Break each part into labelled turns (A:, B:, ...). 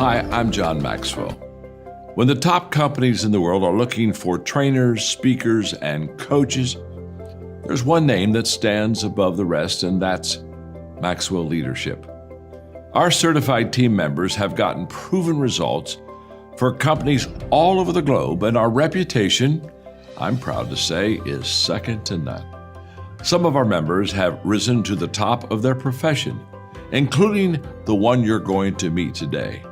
A: Hi, I'm John Maxwell. When the top companies in the world are looking for trainers, speakers, and coaches, there's one name that stands above the rest, and that's Maxwell Leadership. Our certified team members have gotten proven results for companies all over the globe, and our reputation, I'm proud to say, is second to none. Some of our members have risen to the top of their profession, including the one you're going to meet today.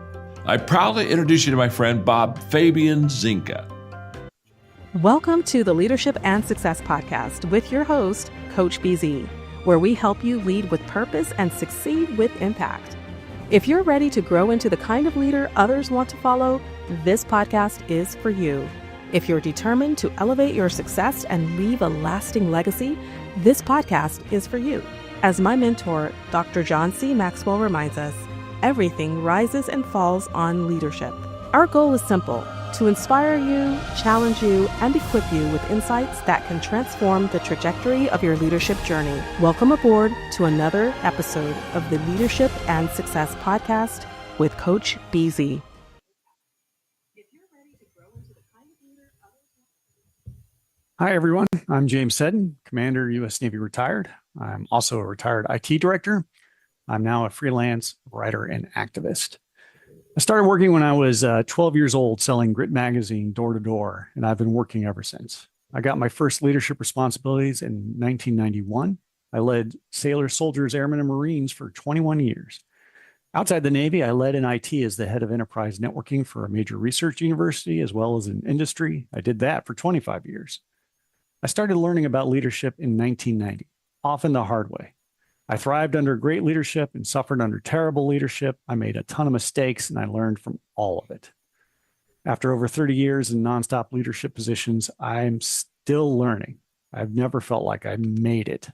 A: I proudly introduce you to my friend Bob Fabian Zinka.
B: Welcome to the Leadership and Success Podcast with your host, Coach BZ, where we help you lead with purpose and succeed with impact. If you're ready to grow into the kind of leader others want to follow, this podcast is for you. If you're determined to elevate your success and leave a lasting legacy, this podcast is for you. As my mentor, Dr. John C. Maxwell reminds us, everything rises and falls on leadership. Our goal is simple: to inspire you, challenge you, and equip you with insights that can transform the trajectory of your leadership journey. Welcome aboard to another episode of the Leadership and Success Podcast with Coach BZ.
C: Hi, everyone. I'm James Seddon, Commander, U.S. Navy retired. I'm also a retired IT director. I'm now a freelance writer and activist. I started working when I was 12 years old, selling Grit magazine door to door, and I've been working ever since. I got my first leadership responsibilities in 1991. I led sailors, soldiers, airmen, and Marines for 21 years. Outside the Navy, I led in IT as the head of enterprise networking for a major research university, as well as in industry. I did that for 25 years. I started learning about leadership in 1990, often the hard way. I thrived under great leadership and suffered under terrible leadership. I made a ton of mistakes and I learned from all of it. After over 30 years in nonstop leadership positions, I'm still learning. I've never felt like I made it.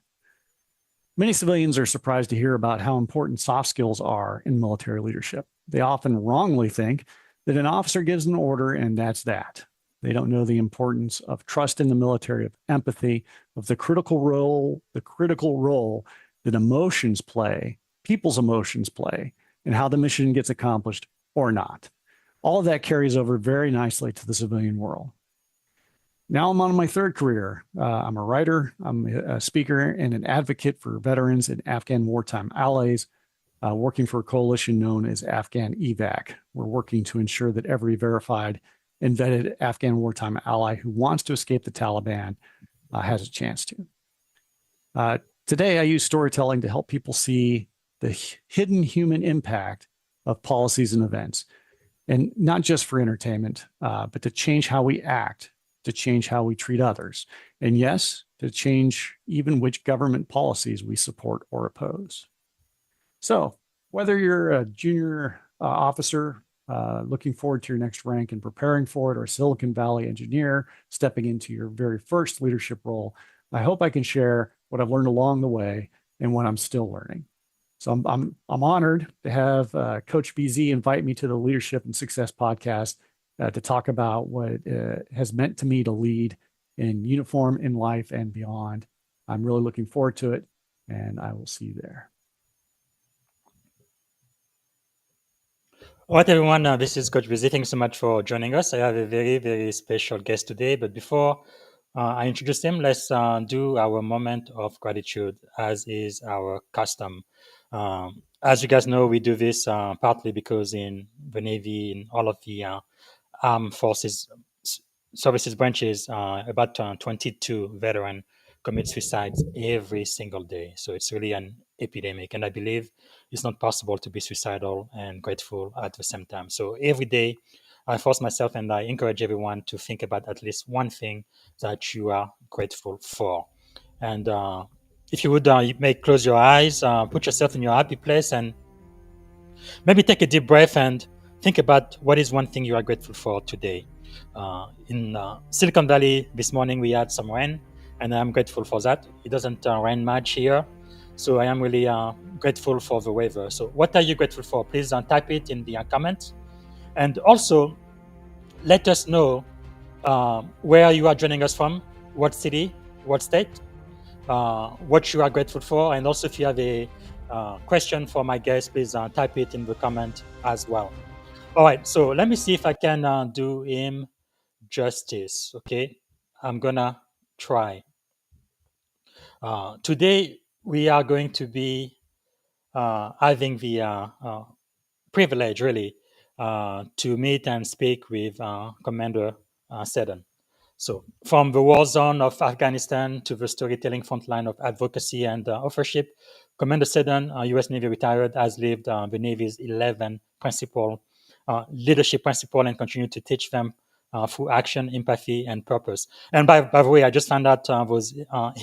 C: Many civilians are surprised to hear about how important soft skills are in military leadership. They often wrongly think that an officer gives an order and that's that. They don't know the importance of trust in the military, of empathy, of the critical role that emotions play, people's emotions play, and how the mission gets accomplished or not. All of that carries over very nicely to the civilian world. Now I'm on my third career. I'm a writer, I'm a speaker, and an advocate for veterans and Afghan wartime allies, working for a coalition known as Afghan EVAC. We're working to ensure that every verified and vetted Afghan wartime ally who wants to escape the Taliban has a chance to. Today, I use storytelling to help people see the hidden human impact of policies and events, and not just for entertainment, but to change how we act, to change how we treat others, and yes, to change even which government policies we support or oppose. So, whether you're a junior officer looking forward to your next rank and preparing for it, or a Silicon Valley engineer stepping into your very first leadership role, I hope I can share what I've learned along the way and what I'm still learning. So I'm honored to have Coach BZ invite me to the Leadership and Success Podcast to talk about what it has meant to me to lead in uniform, in life, and beyond. I'm really looking forward to it, and I will see you there.
D: All right, everyone, this is Coach BZ. Thanks so much for joining us. I have a very, very special guest today, but before I introduce him, let's do our moment of gratitude, as is our custom. As you guys know, we do this partly because in the Navy, in all of the armed forces services branches, about 22 veterans commit suicides every single day. So it's really an epidemic. And I believe it's not possible to be suicidal and grateful at the same time. So every day, I force myself and I encourage everyone to think about at least one thing that you are grateful for. And if you would, you may close your eyes, put yourself in your happy place, and maybe take a deep breath and think about what is one thing you are grateful for today. In Silicon Valley this morning, we had some rain, and I'm grateful for that. It doesn't rain much here, so I am really grateful for the weather. So what are you grateful for? Please type it in the comments. And also, let us know where you are joining us from, what city, what state, what you are grateful for. And also, if you have a question for my guest, please type it in the comment as well. All right, so let me see if I can do him justice. Okay, I'm gonna try. Today we are going to be having the privilege, really, to meet and speak with Commander Seddon. So, from the war zone of Afghanistan to the storytelling frontline of advocacy and authorship, Commander Seddon, U.S. Navy retired, has lived the Navy's 11 leadership principle and continued to teach them through action, empathy, and purpose. And by the way, I just found out those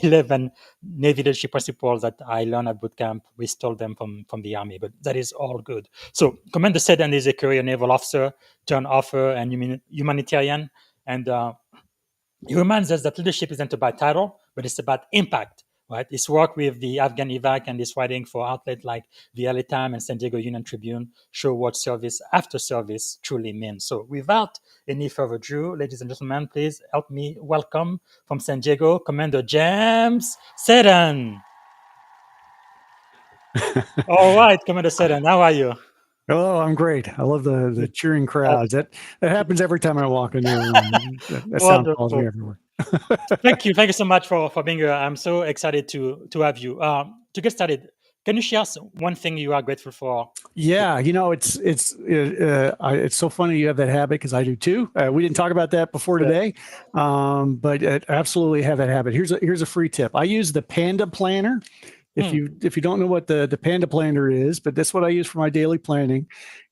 D: 11 Navy leadership principles that I learned at boot camp. We stole them from the Army, but that is all good. So, Commander Seddon is a career naval officer turned author and humanitarian. And he reminds us that leadership isn't about title, but it's about impact, right? His work with the Afghan evac and his writing for outlets like the LA Times and San Diego Union Tribune show what service after service truly means. So without any further ado, ladies and gentlemen, please help me welcome from San Diego, Commander James Seddon. All right, Commander Seddon, how are you?
C: Oh, I'm great. I love the cheering crowds. That happens every time I walk into a room. That sound follows me everywhere.
D: Thank you so much for being here. I'm so excited to have you. To get started, can you share one thing you are grateful for?
C: Yeah, it's so funny you have that habit because I do too. We didn't talk about that before today, but I absolutely have that habit. Here's a free tip. I use the Panda Planner. If you don't know what the Panda Planner is, but that's what I use for my daily planning.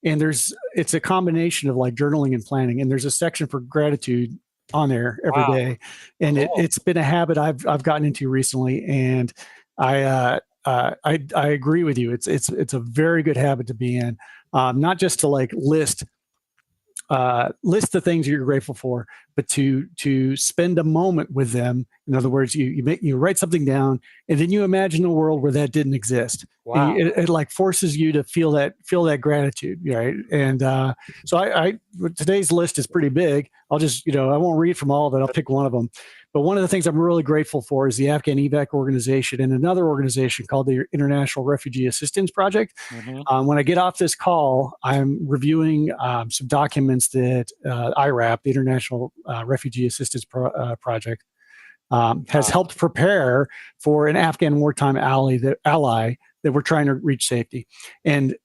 C: And it's a combination of like journaling and planning. And there's a section for gratitude on there every day. And it's been a habit I've gotten into recently. And I agree with you. It's a very good habit to be in. Not just to like list the things you're grateful for, but to spend a moment with them. In other words, you write something down, and then you imagine a world where that didn't exist.
D: Wow.
C: It like forces you to feel that gratitude, right? And so today's list is pretty big. I'll just I won't read from all of it. I'll pick one of them. But one of the things I'm really grateful for is the Afghan evac organization and another organization called the International Refugee Assistance Project.
D: Mm-hmm.
C: When I get off this call, I'm reviewing some documents that IRAP, the International Refugee Assistance Project, has helped prepare for an Afghan wartime ally that we're trying to reach safety. And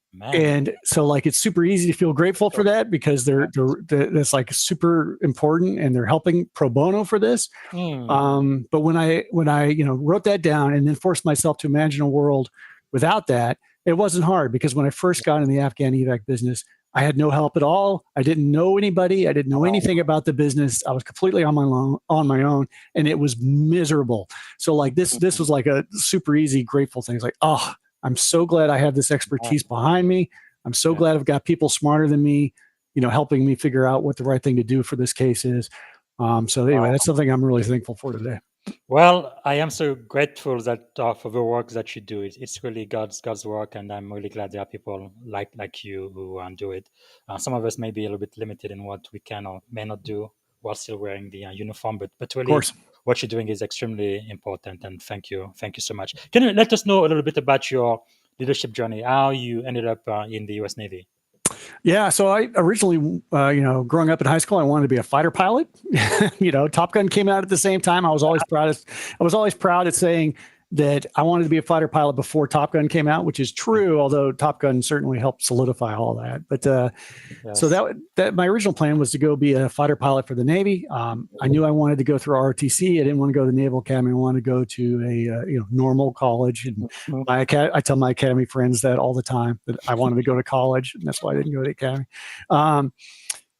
C: so like it's super easy to feel grateful for that because that's like super important and they're helping pro bono for this. But when I wrote that down and then forced myself to imagine a world without that, it wasn't hard because when I first got in the Afghan evac business, I had no help at all. I didn't know anybody. I didn't know anything about the business. I was completely on my own, and it was miserable. So like this was like a super easy, grateful thing. It's like, oh, I'm so glad I have this expertise behind me. I'm so glad I've got people smarter than me, helping me figure out what the right thing to do for this case is. So anyway, that's something I'm really thankful for today.
D: Well, I am so grateful that for the work that you do. It's really God's work, and I'm really glad there are people like you who do it. Some of us may be a little bit limited in what we can or may not do while still wearing the uniform, but really, what you're doing is extremely important. And thank you so much. Can you let us know a little bit about your leadership journey? How you ended up in the U.S. Navy?
C: Yeah, so I originally, growing up in high school, I wanted to be a fighter pilot. Top Gun came out at the same time. I was always proud at saying that I wanted to be a fighter pilot before Top Gun came out, which is true, although Top Gun certainly helped solidify all that. But so that my original plan was to go be a fighter pilot for the Navy. I knew I wanted to go through ROTC. I didn't want to go to the Naval Academy. I wanted to go to a normal college. And I tell my Academy friends that all the time, that I wanted to go to college, and that's why I didn't go to the Academy.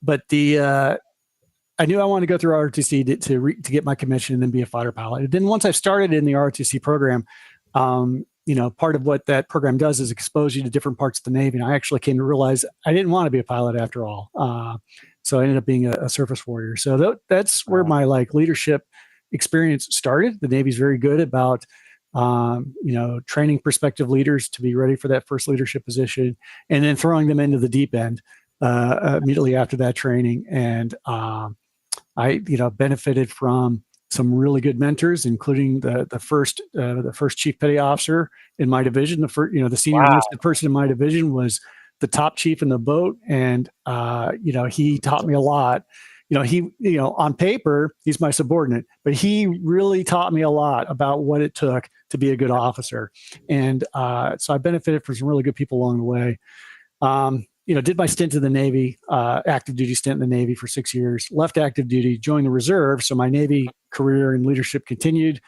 C: But I knew I wanted to go through ROTC to get my commission and then be a fighter pilot. And then once I started in the ROTC program, part of what that program does is expose you to different parts of the Navy. And I actually came to realize I didn't want to be a pilot after all. So I ended up being a surface warrior. So that's where my leadership experience started. The Navy's very good about training prospective leaders to be ready for that first leadership position, and then throwing them into the deep end immediately after that training. And I benefited from some really good mentors, including the first chief petty officer in my division. The senior enlisted person in my division was the top chief in the boat, and he taught me a lot. On paper, he's my subordinate, but he really taught me a lot about what it took to be a good officer. And so I benefited from some really good people along the way. Did my stint in the Navy, active duty stint in the Navy for 6 years, left active duty, joined the reserve. So my Navy career and leadership continued.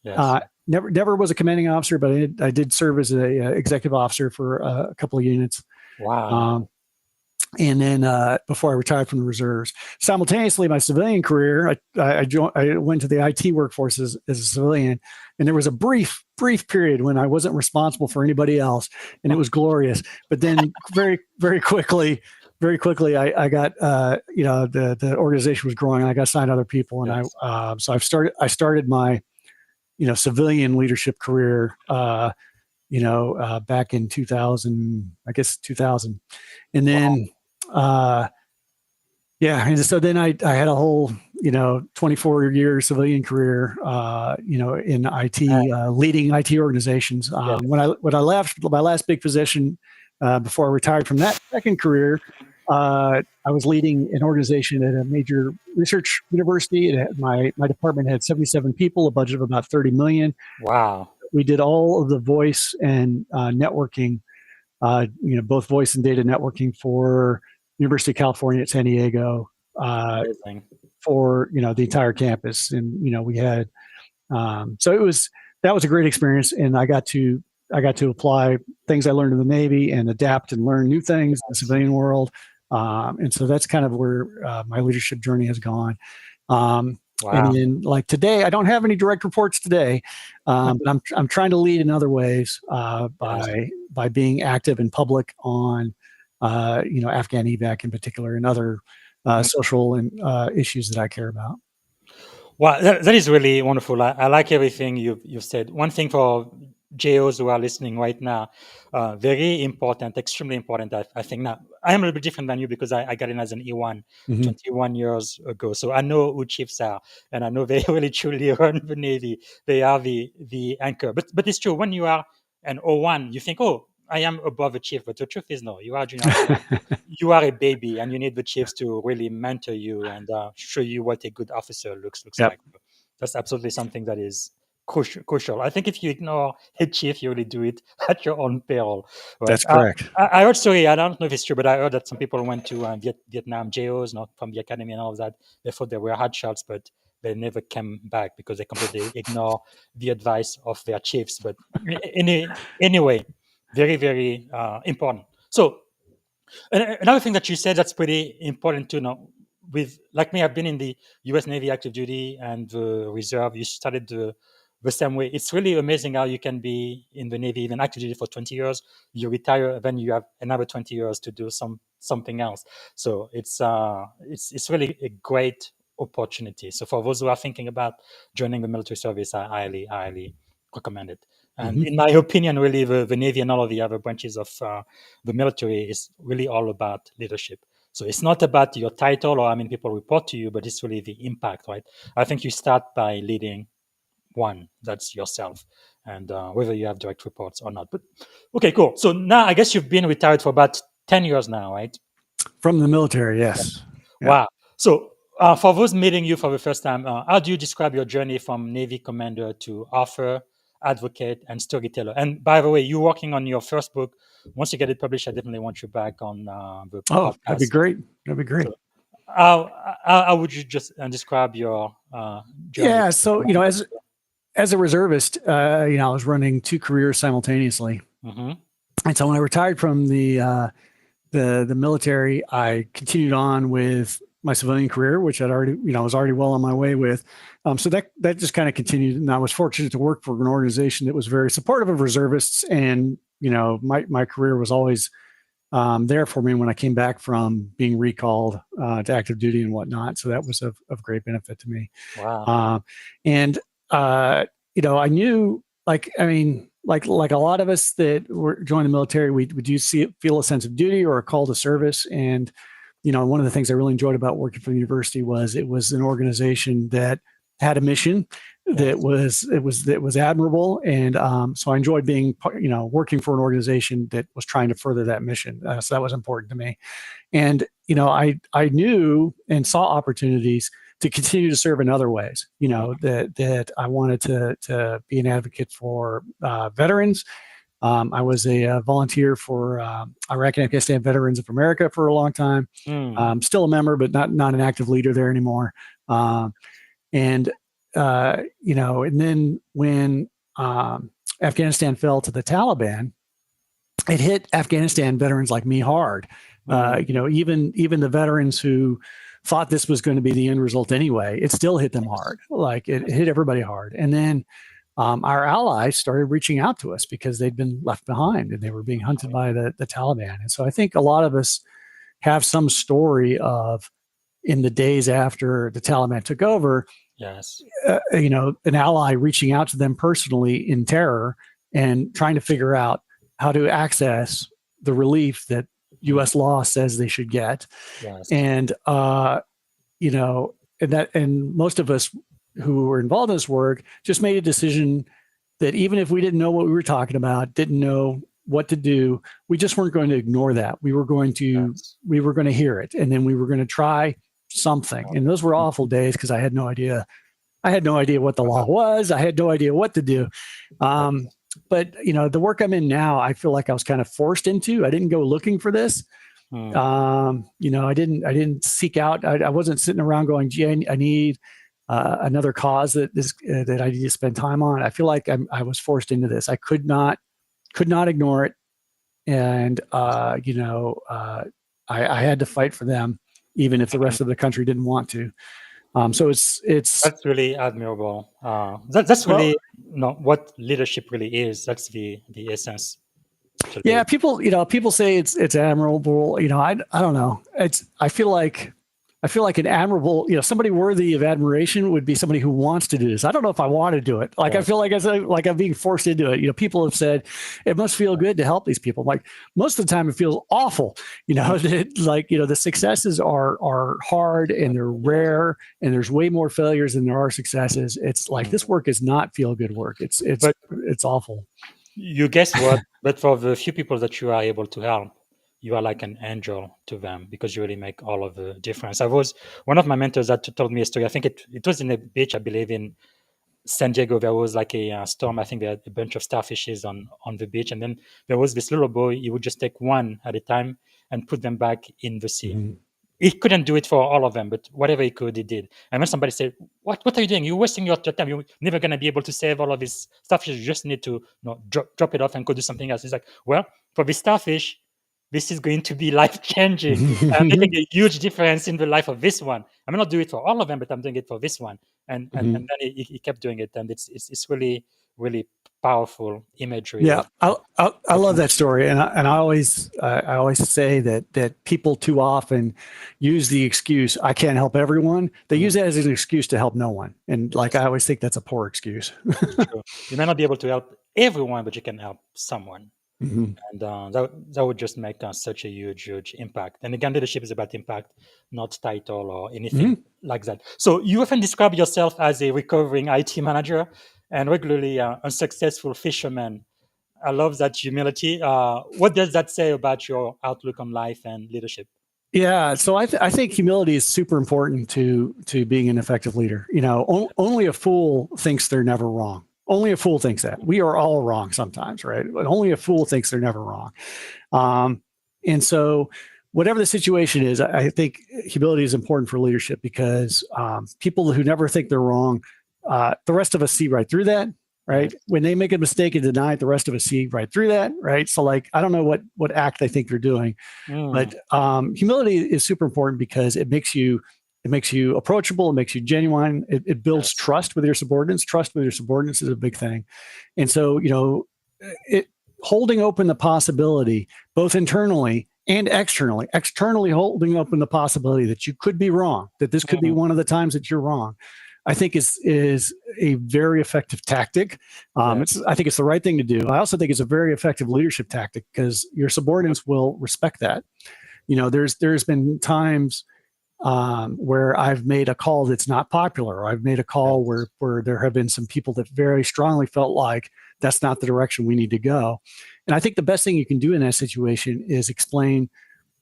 D: Yes.
C: Never was a commanding officer, but I did serve as a executive officer for a couple of units.
D: Wow.
C: And then before I retired from the reserves, simultaneously, my civilian career, I went to the IT workforce as a civilian, and there was a brief period when I wasn't responsible for anybody else, and it was glorious. But then very, very quickly, I got the organization was growing, and I got assigned other people, and yes. I started my civilian leadership career back in 2000, and then. And so then I had a whole 24-year civilian career in IT, leading IT organizations. When I left my last big position before I retired from that second career, I was leading an organization at a major research university. My department had 77 people, a budget of about 30 million.
D: Wow.
C: We did all of the voice and networking, both voice and data networking for University of California at San Diego, for the entire campus, and we had that was a great experience, and I got to apply things I learned in the Navy and adapt and learn new things in the civilian world, and so that's kind of where my leadership journey has gone. Wow. And then, like today, I don't have any direct reports today, but I'm trying to lead in other ways by being active and public on Afghan evac in particular, and other social and issues that I care about.
D: Wow, that is really wonderful. I like everything you've said. One thing for JOs who are listening right now, very important, extremely important, I think. Now, I am a little bit different than you because I got in as an E1 21 years ago. So I know who chiefs are, and I know they really truly run the Navy. They are the anchor. But it's true, when you are an O1, you think, oh, I am above a chief, but the truth is no, you are junior. You are a baby, and you need the chiefs to really mentor you and show you what a good officer looks like. That's absolutely something that is crucial. I think if you ignore a chief, you really do it at your own peril. Right?
C: That's correct.
D: I heard story. I don't know if it's true, but I heard that some people went to Vietnam JOs, not from the academy and all of that. They thought they were hard shots, but they never came back because they completely ignore the advice of their chiefs. But anyway. Very, very important. So another thing that you said that's pretty important to know, like me, I've been in the U.S. Navy active duty and the reserve. You started the same way. It's really amazing how you can be in the Navy, even active duty for 20 years. You retire, then you have another 20 years to do something else. So it's really a great opportunity. So for those who are thinking about joining the military service, I highly recommend it. And in my opinion, really, the Navy and all of the other branches of the military is really all about leadership. So it's not about your title or how many people report to you, but it's really the impact, right? I think you start by leading one, that's yourself, and whether you have direct reports or not. But okay, cool. So now I guess you've been retired for about 10 years now, right?
C: From the military, yes.
D: Yeah. Wow. So for those meeting you for the first time, how do you describe your journey from Navy commander to author, advocate, and storyteller? And by the way, you're working on your first book. Once you get it published, I definitely want you back on the podcast.
C: That'd be great. So,
D: how would you just describe your journey?
C: Yeah, so as a reservist, I was running two careers simultaneously, and so when I retired from the military, I continued on with my civilian career, which I'd already, was already well on my way with. So that just kind of continued. And I was fortunate to work for an organization that was very supportive of reservists. And, my career was always there for me when I came back from being recalled to active duty and whatnot. So that was of great benefit to me.
D: Wow.
C: I knew, like a lot of us that were joining the military, we do feel a sense of duty or a call to service. And one of the things I really enjoyed about working for the university was it was an organization that had a mission that was admirable, and so I enjoyed being, working for an organization that was trying to further that mission. So that was important to me, and I knew and saw opportunities to continue to serve in other ways. That I wanted to be an advocate for veterans. I was a volunteer for Iraq and Afghanistan Veterans of America for a long time. Still a member, but not an active leader there anymore. And then when Afghanistan fell to the Taliban, it hit Afghanistan veterans like me hard. Even the veterans who thought this was going to be the end result anyway, it still hit them hard. Like it hit everybody hard. And then our allies started reaching out to us because they'd been left behind and they were being hunted by the Taliban. And so I think a lot of us have some story of, in the days after the Taliban took over, an ally reaching out to them personally in terror and trying to figure out how to access the relief that U.S. law says they should get. And, and most of us who were involved in this work just made a decision that even if we didn't know what we were talking about, didn't know what to do, we just weren't going to ignore that. We were going to hear it. And then we were going to try something. And those were awful days because I had no idea. I had no idea what the law was. I had no idea what to do. But the work I'm in now, I feel like I was kind of forced into. I didn't go looking for this. I didn't seek out. I wasn't sitting around going, gee, I need another cause that I need to spend time on. I feel like I was forced into this. I could not ignore it. And, I had to fight for them, even if the rest of the country didn't want to. So it's
D: that's really admirable. That's really what leadership really is. That's the essence.
C: Yeah, people say it's admirable. I don't know. I feel like an admirable, somebody worthy of admiration would be somebody who wants to do this. I don't know if I want to do it. Like, I feel like I'm being forced into it. People have said it must feel good to help these people. Like, most of the time it feels awful, the successes are hard and they're rare and there's way more failures than there are successes. It's like, this work is not feel good work. It's awful.
D: You guess what? But for the few people that you are able to help, you are like an angel to them because you really make all of the difference. I was one of my mentors that told me a story. I think it was in a beach, I believe, in San Diego. There was like a storm. I think there had a bunch of starfishes on the beach. And then there was this little boy. He would just take one at a time and put them back in the sea. Mm-hmm. He couldn't do it for all of them, but whatever he could, he did. And when somebody said, what are you doing? You're wasting your time. You're never going to be able to save all of this starfish. You just need to drop it off and go do something else. He's like, well, for the starfish, this is going to be life-changing. I'm making a huge difference in the life of this one. I may not do it for all of them, but I'm doing it for this one. And then he kept doing it. And it's really, really powerful imagery.
C: Yeah, I love that story. And I always say that people too often use the excuse, I can't help everyone. They use that as an excuse to help no one. And I always think that's a poor excuse.
D: True. You may not be able to help everyone, but you can help someone. Mm-hmm. And that would just make such a huge impact. And again, leadership is about impact, not title or anything like that. So you often describe yourself as a recovering IT manager and regularly unsuccessful fisherman. I love that humility. What does that say about your outlook on life and leadership?
C: Yeah, so I think humility is super important to being an effective leader. Only a fool thinks they're never wrong. Only a fool thinks that. We are all wrong sometimes, right? But only a fool thinks they're never wrong. And so whatever the situation is, I think humility is important for leadership because people who never think they're wrong, the rest of us see right through that, right? When they make a mistake and deny it, the rest of us see right through that, right? So I don't know what act they think they're doing, but humility is super important because it makes you approachable. It makes you genuine. It builds trust with your subordinates. Trust with your subordinates is a big thing. And so, holding open the possibility, both internally and externally holding open the possibility that you could be wrong, that this could be one of the times that you're wrong, I think is a very effective tactic. I think it's the right thing to do. I also think it's a very effective leadership tactic because your subordinates will respect that. There's been times where I've made a call that's not popular, or I've made a call where there have been some people that very strongly felt like that's not the direction we need to go. And I think the best thing you can do in that situation is explain,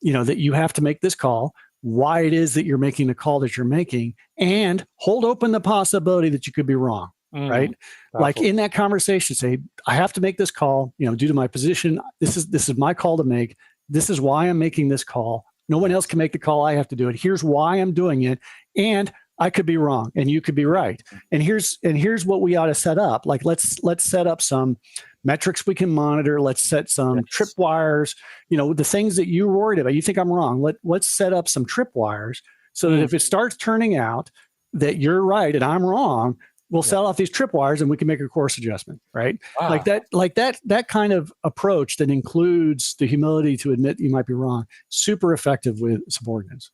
C: that you have to make this call, why it is that you're making the call that you're making, and hold open the possibility that you could be wrong. Right. Like in that conversation, say, I have to make this call, due to my position. This is my call to make. This is why I'm making this call. No one else can make the call. I have to do it. Here's why I'm doing it. And I could be wrong and you could be right. And here's what we ought to set up. Like, let's set up some metrics we can monitor. Let's set some tripwires, the things that you're worried about. You think I'm wrong. Let's set up some tripwires so that if it starts turning out that you're right and I'm wrong, we'll set off these tripwires and we can make a course adjustment, right? Wow. Like that kind of approach that includes the humility to admit you might be wrong, super effective with subordinates.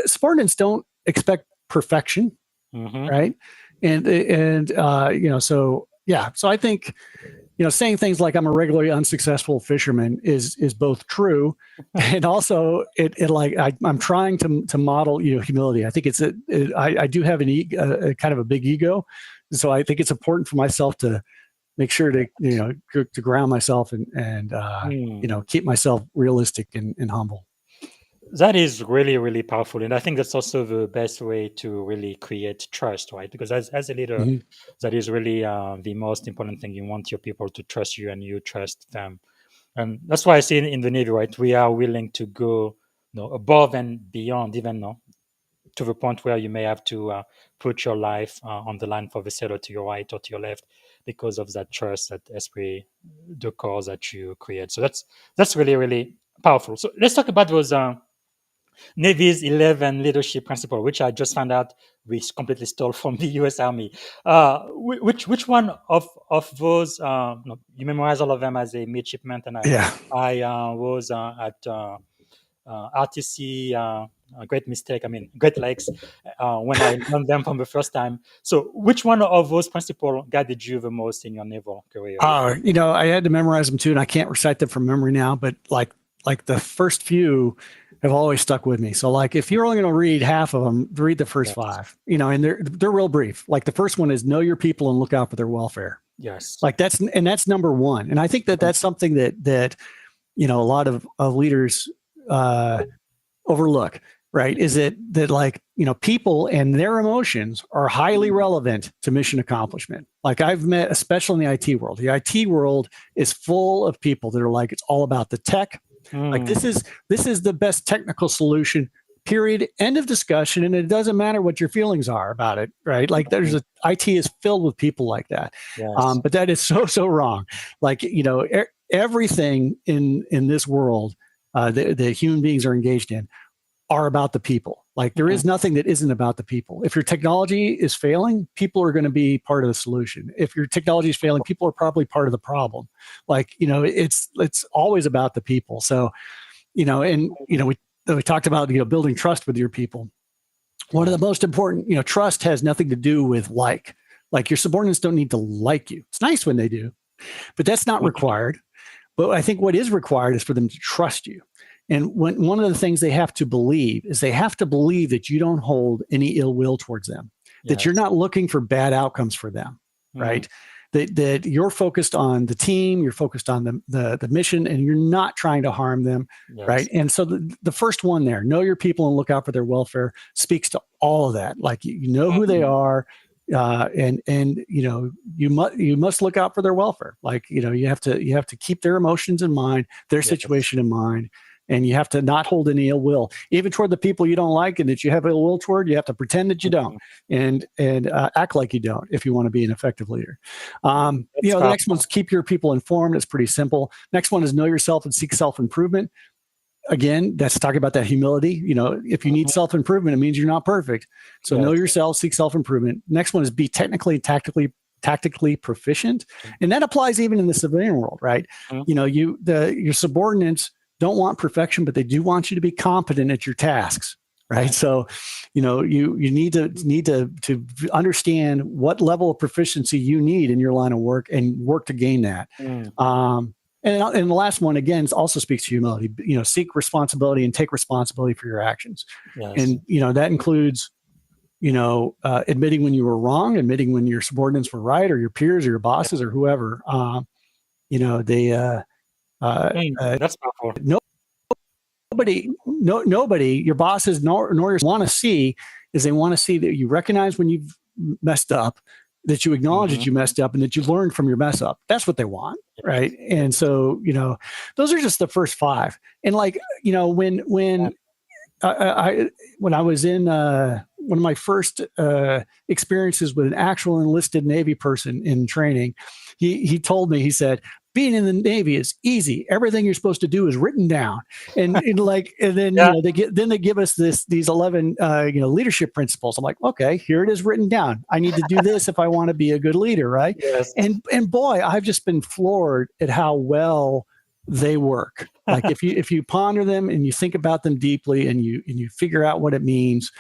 C: Subordinates don't expect perfection, right? So I think, saying things like I'm a regularly unsuccessful fisherman is both true, and also I'm trying to model humility. I think I do have a kind of a big ego, so I think it's important for myself to make sure to ground myself and keep myself realistic and humble.
D: That is really, really powerful. And I think that's also the best way to really create trust, right? Because as a leader, that is really the most important thing. You want your people to trust you and you trust them. And that's why I see in the Navy, right, we are willing to go above and beyond, even to the point where you may have to put your life on the line for the sailor to your right or to your left because of that trust, that esprit de corps that you create. So that's really, really powerful. So let's talk about those Navy's 11 leadership principle, which I just found out we completely stole from the U.S. Army. Which one of those? You memorize all of them as a midshipman, and I was at RTC. Great mistake. I mean, Great Lakes when I learned them from the first time. So, which one of those principles guided you the most in your naval career?
C: I had to memorize them too, and I can't recite them from memory now. But like the first few have always stuck with me. So like if you're only going to read half of them, read the first five, and they're real brief. Like the first one is know your people and look out for their welfare.
D: Yes.
C: Like that's number one. And I think that's something that a lot of leaders overlook, right? Is that people and their emotions are highly relevant to mission accomplishment. Like I've met, especially in the IT world, the IT world is full of people that are like, it's all about the tech. Like this is the best technical solution, period, end of discussion. And it doesn't matter what your feelings are about it, right? Like IT is filled with people like that.
D: Yes.
C: But that is so wrong. Like, everything in this world that human beings are engaged in are about the people. Like there is nothing that isn't about the people. If your technology is failing, people are going to be part of the solution. If your technology is failing, people are probably part of the problem. Like, it's always about the people. So, we talked about, building trust with your people. One of the most important, trust has nothing to do with like your subordinates don't need to like you. It's nice when they do, but that's not required. But I think what is required is for them to trust you. And one of the things they have to believe is that you don't hold any ill will towards them, that you're not looking for bad outcomes for them, right? That you're focused on the team, you're focused on the mission, and you're not trying to harm them, right? And so the first one there, know your people and look out for their welfare, speaks to all of that. Like you know who they are, and you must look out for their welfare. Like you have to keep their emotions in mind, their situation in mind. And you have to not hold any ill will, even toward the people you don't like and that you have ill will toward. You have to pretend that you don't, and act like you don't if you want to be an effective leader. The next one's keep your people informed. It's pretty simple. Next one is know yourself and seek self-improvement. Again, that's talking about that humility. If you need self-improvement, it means you're not perfect. So know yourself, seek self-improvement. Next one is be technically and tactically proficient, and that applies even in the civilian world, right? Your subordinates don't want perfection, but they do want you to be competent at your tasks, right? So, you need to understand what level of proficiency you need in your line of work and work to gain that. And the last one, again, also speaks to humility. Seek responsibility and take responsibility for your actions.
D: Yes.
C: And, that includes, admitting when you were wrong, admitting when your subordinates were right, or your peers or your bosses or whoever.
D: That's powerful.
C: Nobody, your bosses nor want to see is they want to see that you recognize when you've messed up, that you acknowledge that you messed up, and that you learned from your mess up. That's what they want, right? And so, those are just the first 5. And when I was in one of my first experiences with an actual enlisted Navy person in training, he told me, he said, being in the Navy is easy. Everything you're supposed to do is written down. And then they give us these 11 leadership principles. I'm like, okay, here it is written down. I need to do this if I want to be a good leader, right?
D: Yes.
C: And boy, I've just been floored at how well they work. Like if you ponder them and you think about them deeply and you figure out what it means,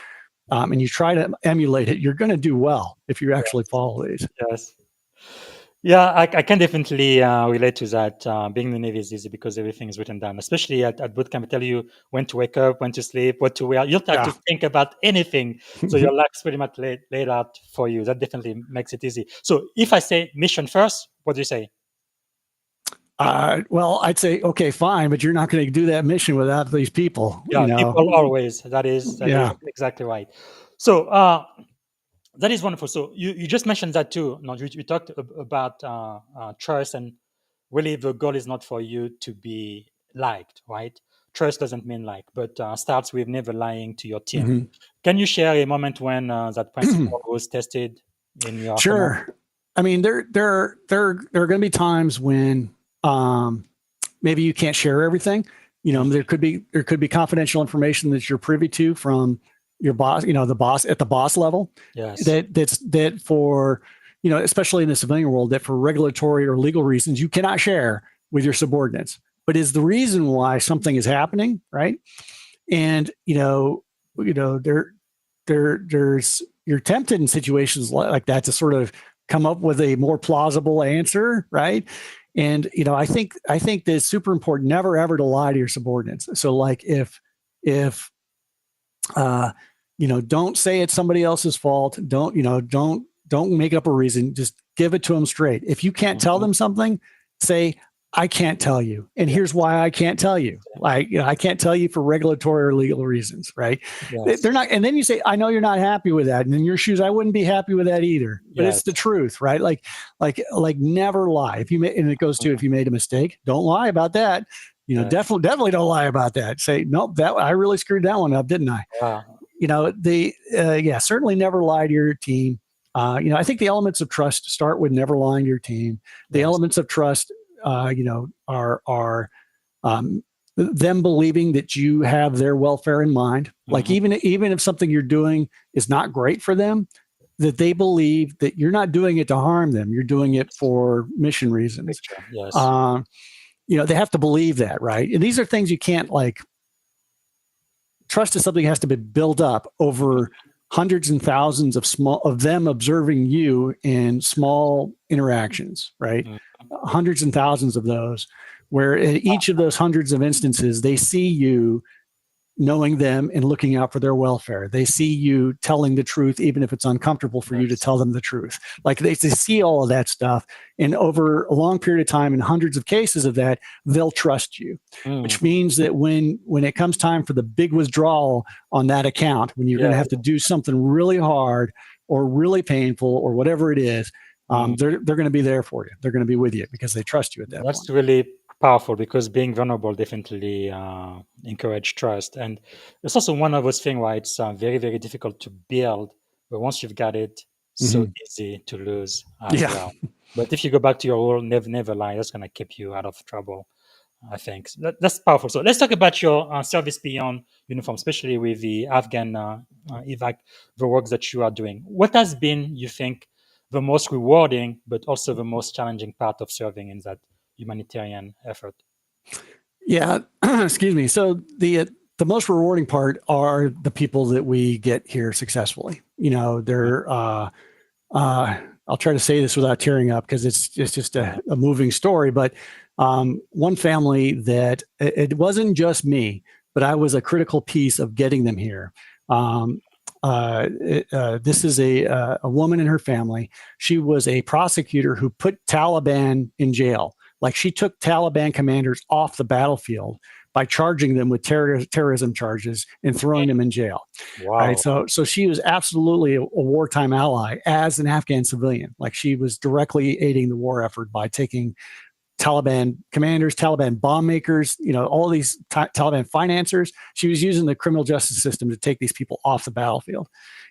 C: and you try to emulate it, you're going to do well if you actually follow these.
D: Yes. Yeah, I can definitely relate to that. Being in the Navy is easy because everything is written down, especially at boot camp. I tell you when to wake up, when to sleep, what to wear. You don't have to think about anything. So your life's pretty much laid out for you. That definitely makes it easy. So if I say mission first, what do you say?
C: Well, I'd say, okay, fine, but you're not going to do that mission without these people.
D: Yeah, people always. That is exactly right. So that is wonderful. So you just mentioned that too. No, you talked about trust, and really the goal is not for you to be liked, right? Trust doesn't mean like, but starts with never lying to your team.
C: Mm-hmm.
D: Can you share a moment when that principle was tested in your?
C: Sure. Command? I mean, there are going to be times when maybe you can't share everything. There could be confidential information that you're privy to from your boss, the boss at the boss level.
D: Yes.
C: That for, especially in the civilian world, that for regulatory or legal reasons you cannot share with your subordinates, but is the reason why something is happening, right? And there's you're tempted in situations like that to sort of come up with a more plausible answer, right? And I think that it's super important never ever to lie to your subordinates. So like if don't say it's somebody else's fault. Don't make up a reason. Just give it to them straight. If you can't tell them something, say, I can't tell you. And here's why I can't tell you. I can't tell you for regulatory or legal reasons, right? Yes. They're not. And then you say, I know you're not happy with that. And in your shoes, I wouldn't be happy with that either. But it's the truth, right? Like never lie. If you and it goes to, if you made a mistake, don't lie about that. Definitely don't lie about that. Say, nope, I really screwed that one up, didn't I?
D: Wow.
C: Certainly never lie to your team. I think the elements of trust start with never lying to your team. The elements of trust, are them believing that you have their welfare in mind. Like even if something you're doing is not great for them, that they believe that you're not doing it to harm them. You're doing it for mission reasons.
D: Yes.
C: They have to believe that, right? And these are things you can't trust is something that has to be built up over hundreds and thousands of them observing you in small interactions, right? Hundreds and thousands of those, where in each of those hundreds of instances, they see you knowing them and looking out for their welfare. They see you telling the truth, even if it's uncomfortable for you to tell them the truth. Like they see all of that stuff. And over a long period of time, in hundreds of cases of that, they'll trust you, which means that when it comes time for the big withdrawal on that account, when you're going to have to do something really hard or really painful or whatever it is, they're going to be there for you. They're going to be with you because they trust you at that point.
D: That's really powerful, because being vulnerable definitely encourage trust. And it's also one of those things where it's very, very difficult to build, but once you've got it, so easy to lose as well. But if you go back to your rule, never lie, that's going to keep you out of trouble, I think. So that's powerful. So let's talk about your service beyond uniform, especially with the Afghan evac, the work that you are doing. What has been, you think, the most rewarding, but also the most challenging part of serving in that humanitarian effort?
C: Yeah, excuse me. So the most rewarding part are the people that we get here successfully. They're I'll try to say this without tearing up because it's just a moving story. But one family that it wasn't just me, but I was a critical piece of getting them here. This is a woman in her family. She was a prosecutor who put Taliban in jail. Like she took Taliban commanders off the battlefield by charging them with terrorism charges and throwing them in jail.
D: Wow.
C: Right. So she was absolutely a wartime ally as an Afghan civilian. Like she was directly aiding the war effort by taking Taliban commanders, Taliban bomb makers, all these Taliban financiers. She was using the criminal justice system to take these people off the battlefield,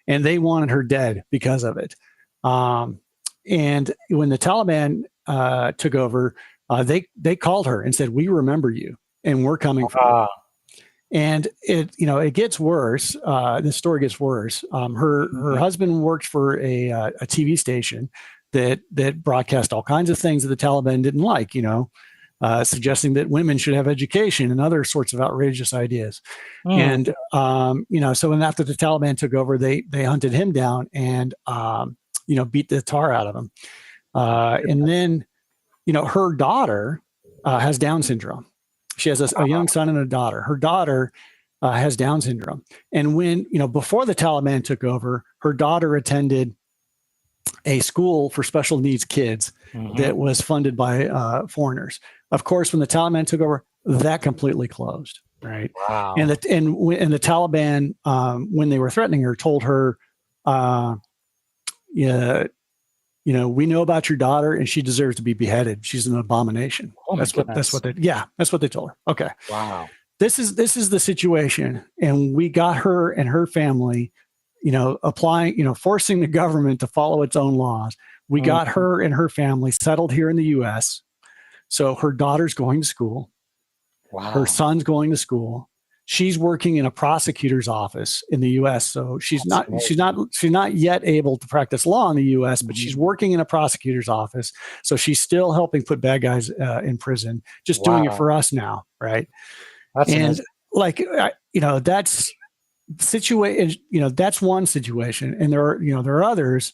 C: and they wanted her dead because of it. And when the Taliban took over, they called her and said, "We remember you, and we're coming for you." And it gets worse. The story gets worse. Her husband worked for a TV station that broadcast all kinds of things that the Taliban didn't like, suggesting that women should have education and other sorts of outrageous ideas. And, so when after the Taliban took over, they hunted him down and, beat the tar out of him. And then, her daughter has Down syndrome. She has a young son and a daughter. Her daughter has Down syndrome. And when, before the Taliban took over, her daughter attended a school for special needs kids that was funded by foreigners. Of course, when the Taliban took over, that completely closed. Right.
D: Wow.
C: And the Taliban, when they were threatening her, told her, we know about your daughter and she deserves to be beheaded. She's an abomination.
D: Oh my
C: That's what they told her. Okay.
D: Wow.
C: This is the situation. And we got her and her family, applying, forcing the government to follow its own laws. We got her and her family settled here in the U.S. So her daughter's going to school.
D: Wow.
C: Her son's going to school. She's working in a prosecutor's office in the U.S. So she's not yet able to practice law in the U.S., but she's working in a prosecutor's office. So she's still helping put bad guys in prison, just doing it for us now, right?
D: That's amazing.
C: That's situation. That's one situation, and there are others,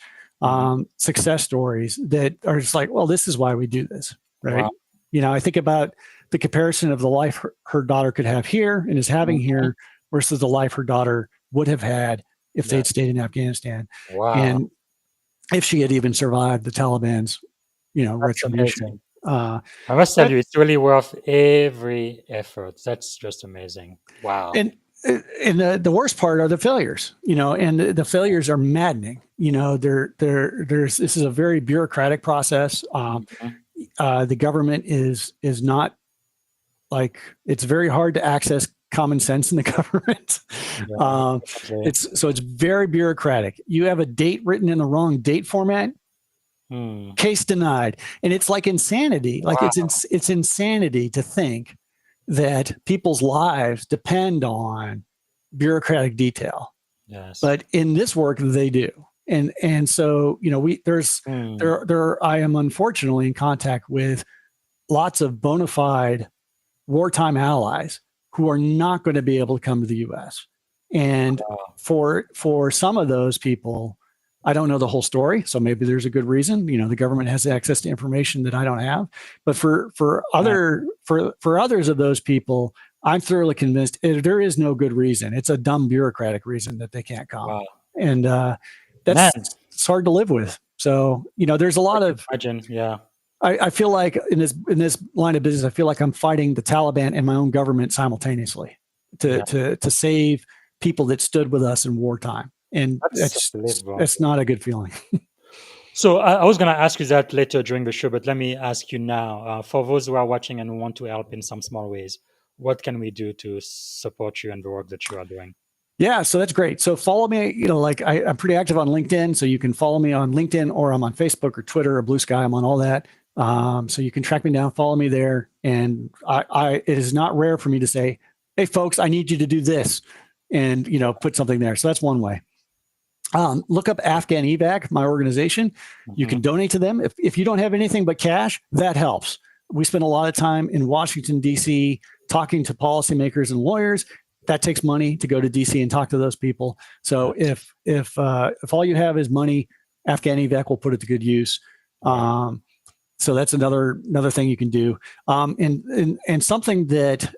C: success stories that are just like, well, this is why we do this, right? Wow. I think about the comparison of the life her daughter could have here and is having here versus the life her daughter would have had if they'd stayed in Afghanistan.
D: Wow.
C: And if she had even survived the Taliban's, retribution.
D: I must tell you, it's really worth every effort. That's just amazing. Wow.
C: And the worst part are the failures, and the failures are maddening. This is a very bureaucratic process. The government is not it's very hard to access common sense in the government. It's very bureaucratic. You have a date written in the wrong date format. Case denied. And it's like insanity. Like it's insanity to think that people's lives depend on bureaucratic detail. Yes. But in this work, they do. And so, I am unfortunately in contact with lots of bona fide wartime allies who are not going to be able to come to the U.S. And for some of those people, I don't know the whole story, so maybe there's a good reason. The government has access to information that I don't have. But for others of those people, I'm thoroughly convinced there is no good reason. It's a dumb bureaucratic reason that they can't come. Wow. And it's hard to live with. So there's a lot of. I feel like in this line of business, I feel like I'm fighting the Taliban and my own government simultaneously to save people that stood with us in wartime. And that's not a good feeling.
D: So I was going to ask you that later during the show, but let me ask you now. For those who are watching and who want to help in some small ways, what can we do to support you and the work that you are doing?
C: Yeah, so that's great. So follow me, I'm pretty active on LinkedIn, so you can follow me on LinkedIn, or I'm on Facebook or Twitter or Blue Sky. I'm on all that. So you can track me down, follow me there. And it is not rare for me to say, hey folks, I need you to do this, and, put something there. So that's one way. Look up Afghan Evac, my organization. You can donate to them. If you don't have anything but cash, that helps. We spend a lot of time in Washington, D.C., talking to policymakers and lawyers. That takes money to go to D.C. and talk to those people. So if all you have is money, Afghan evac will put it to good use. So that's another thing you can do. And something that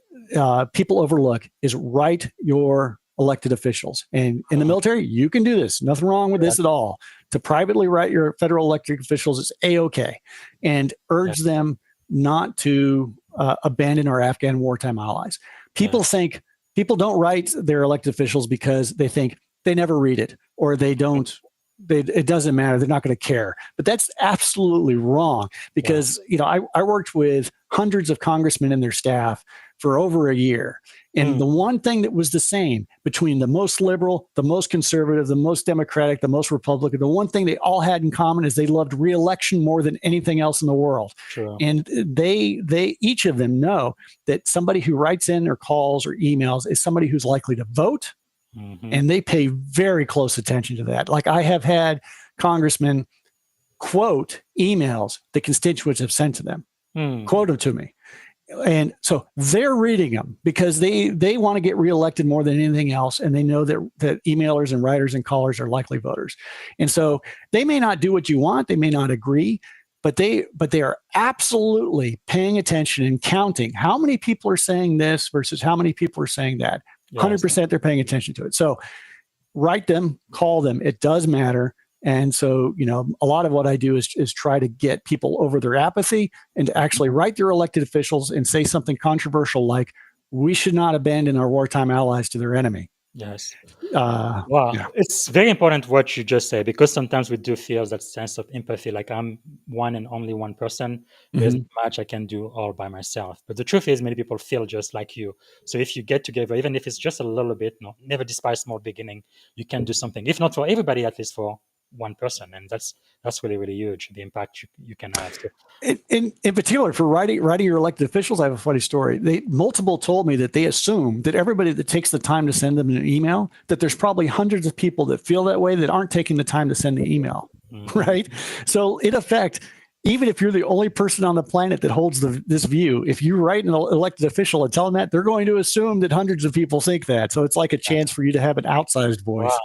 C: people overlook is write your elected officials. And in the military, you can do this. Nothing wrong with this at all. To privately write your federal elected officials is A-OK. And urge them not to abandon our Afghan wartime allies. People don't write their elected officials because they think they never read it or they don't. It doesn't matter. They're not going to care. But that's absolutely wrong because, I worked with hundreds of congressmen and their staff for over a year. And the one thing that was the same between the most liberal, the most conservative, the most Democratic, the most Republican, the one thing they all had in common is they loved re-election more than anything else in the world.
D: Sure.
C: And they each of them know that somebody who writes in or calls or emails is somebody who's likely to vote. And they pay very close attention to that. Like I have had congressmen quote emails the constituents have sent to them, quote them to me. And so they're reading them because they want to get reelected more than anything else. And they know that emailers and writers and callers are likely voters. And so they may not do what you want. They may not agree, but they are absolutely paying attention and counting how many people are saying this versus how many people are saying that. 100% they're paying attention to it. So write them, call them. It does matter. And so, a lot of what I do is try to get people over their apathy and to actually write their elected officials and say something controversial like, we should not abandon our wartime allies to their enemy.
D: Yes.
C: Wow.
D: It's very important what you just said, because sometimes we do feel that sense of empathy, like I'm one and only one person. There's not much I can do all by myself. But the truth is many people feel just like you. So if you get together, even if it's just a little bit, never despise small beginning, you can do something. If not for everybody, at least for one person. And that's really, really huge, the impact you can have.
C: In particular, for writing your elected officials, I have a funny story. Multiple told me that they assume that everybody that takes the time to send them an email, that there's probably hundreds of people that feel that way that aren't taking the time to send the email, right? So in effect, even if you're the only person on the planet that holds this view, if you write an elected official and tell them that, they're going to assume that hundreds of people think that. So it's like a chance for you to have an outsized voice.
D: Wow.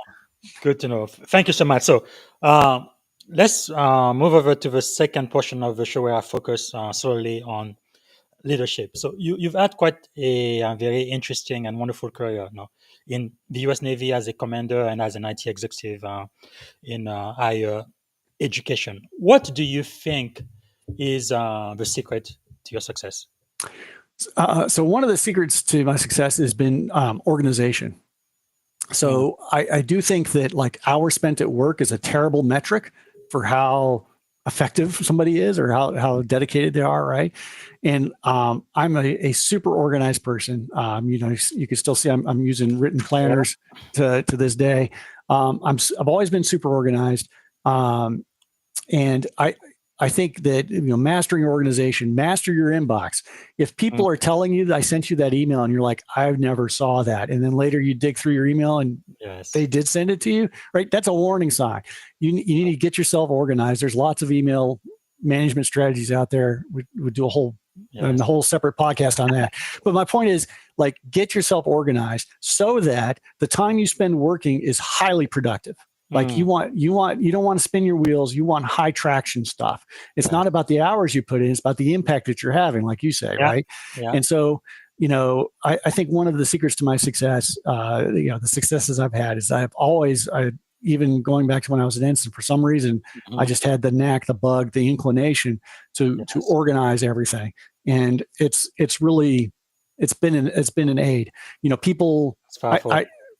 D: Good to know. Thank you so much. So let's move over to the second portion of the show where I focus solely on leadership. So you've had quite a very interesting and wonderful career in the U.S. Navy as a commander and as an IT executive in higher education. What do you think is the secret to your success?
C: So one of the secrets to my success has been organization. So I do think that like hours spent at work is a terrible metric for how effective somebody is or how dedicated they are, right? And I'm a super organized person. You can still see I'm using written planners to this day. I've always been super organized, and I think that mastering your organization, master your inbox. If people are telling you that I sent you that email and you're like, I never saw that, and then later you dig through your email and they did send it to you, right? That's a warning sign. You need to get yourself organized. There's lots of email management strategies out there. We do a whole separate podcast on that. But my point is, like, get yourself organized so that the time you spend working is highly productive. Like you don't want to spin your wheels. You want high traction stuff. It's not about the hours you put in. It's about the impact that you're having, like you say, right? Yeah. And so, I think one of the secrets to my success, the successes I've had is even going back to when I was at Ensign, for some reason, I just had the knack, the bug, the inclination to organize everything. And it's been an aid.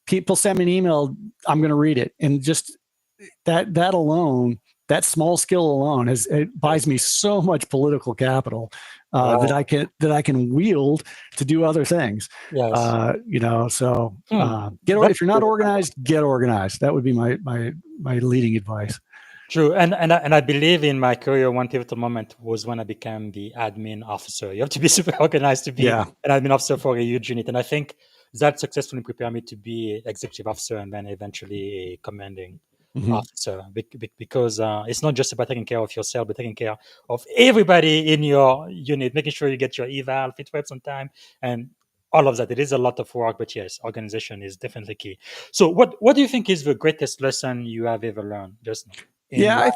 C: People send me an email, I'm going to read it. And just that alone, that small skill alone it buys me so much political capital that I can wield to do other things. Yes. If you're not organized, get organized. That would be my leading advice.
D: True. And I believe in my career, one pivotal moment was when I became the admin officer. You have to be super organized to be an admin officer for a huge unit. And I think that successfully prepared me to be executive officer and then eventually a commanding officer, because it's not just about taking care of yourself, but taking care of everybody in your unit, making sure you get your eval, fit reps on time, and all of that. It is a lot of work, but yes, organization is definitely key. So what do you think is the greatest lesson you have ever learned just now? in life?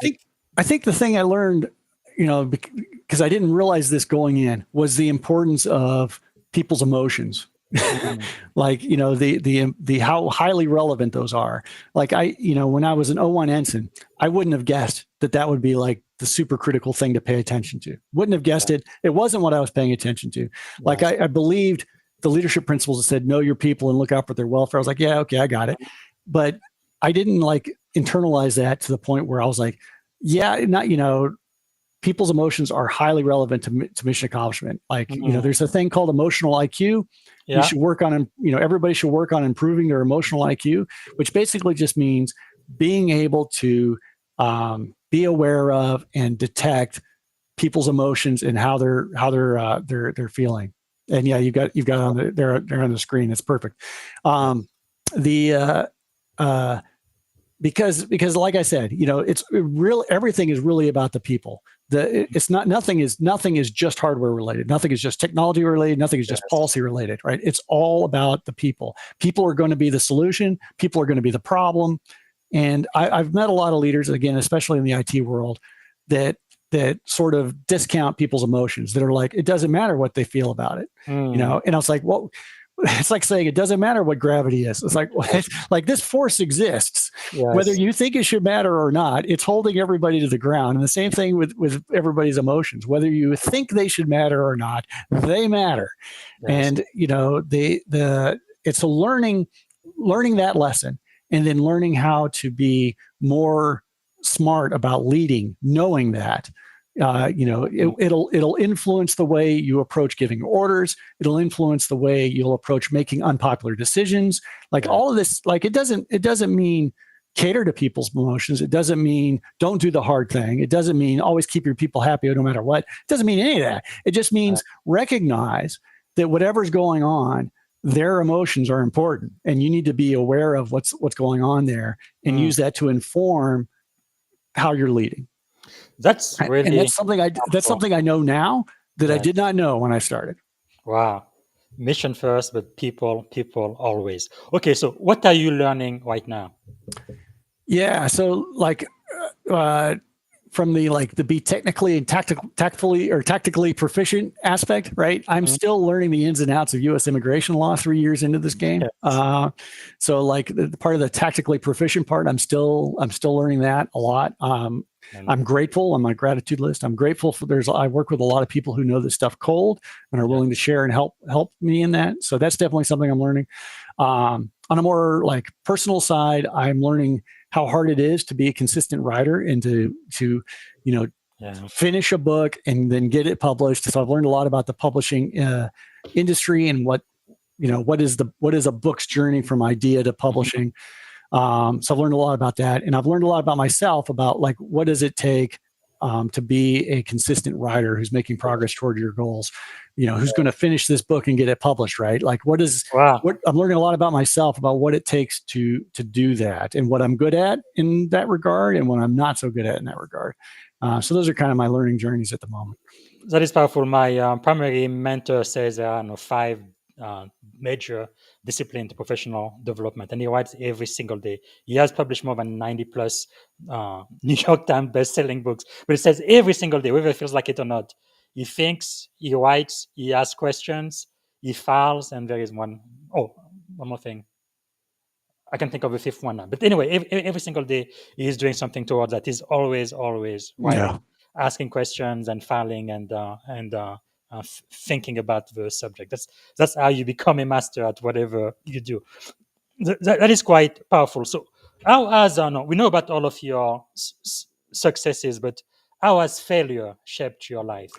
C: I think the thing I learned, because I didn't realize this going in, was the importance of people's emotions. Like, the how highly relevant those are. Like when I was an O1 ensign, I wouldn't have guessed that would be like the super critical thing to pay attention to. Wouldn't have guessed it. It wasn't what I was paying attention to. Like I believed the leadership principles that said, know your people and look out for their welfare. I was like, yeah, okay, I got it. But I didn't like internalize that to the point where I was like, yeah, not, people's emotions are highly relevant to mission accomplishment. Like, there's a thing called emotional IQ. Yeah. You should work on, everybody should work on improving their emotional IQ, which basically just means being able to be aware of and detect people's emotions and how they're feeling. And yeah, you've got on they're on the screen. It's perfect. Because like I said, it's real. Everything is really about the people. Nothing is just hardware related. Nothing is just technology related. Nothing is just policy related, right? It's all about the people. People are going to be the solution. People are going to be the problem. And I've met a lot of leaders, again, especially in the IT world, that sort of discount people's emotions. That are like, it doesn't matter what they feel about it, And I was like, well, it's like saying it doesn't matter what gravity is. It's like this force exists, whether you think it should matter or not. It's holding everybody to the ground. And the same thing with everybody's emotions, whether you think they should matter or not, they matter. And it's a learning that lesson, and then learning how to be more smart about leading, knowing that. It'll influence the way you approach giving orders. It'll influence the way you'll approach making unpopular decisions. Like all of this, like it doesn't mean cater to people's emotions. It doesn't mean don't do the hard thing. It doesn't mean always keep your people happy no matter what. It doesn't mean any of that. It just means recognize that whatever's going on, their emotions are important, and you need to be aware of what's going on there and use that to inform how you're leading.
D: That's really,
C: and that's something I know now that I did not know when I started.
D: Wow. Mission first, but people always. Okay. So what are you learning right now?
C: Yeah. So from the be technically and tactically proficient aspect, right? I'm still learning the ins and outs of U.S. immigration law 3 years into this game. Yes. So like the part of the tactically proficient part, I'm still learning that a lot. I'm grateful on my gratitude list. I'm grateful I work with a lot of people who know this stuff cold and are willing to share and help me in that. So that's definitely something I'm learning. On a more like personal side, I'm learning how hard it is to be a consistent writer and to finish a book and then get it published. So I've learned a lot about the publishing industry and what is a book's journey from idea to publishing. So I've learned a lot about that, and I've learned a lot about myself about like what does it take to be a consistent writer who's making progress toward your goals. Who's going to finish this book and get it published, right? Like what I'm learning a lot about myself, about what it takes to do that, and what I'm good at in that regard and what I'm not so good at in that regard. So those are kind of my learning journeys at the moment.
D: That is powerful. My primary mentor says there are 5 major disciplines to professional development, and he writes every single day. He has published more than 90 plus New York Times best-selling books, but it says every single day, whether it feels like it or not, he thinks, he writes, he asks questions, he files, and there is one more thing. I can think of a 5th one now. But anyway, every single day he is doing something towards that. He's always writing, asking questions and filing and thinking about the subject. That's how you become a master at whatever you do. That is quite powerful. So how has, we know about all of your successes, but how has failure shaped your life?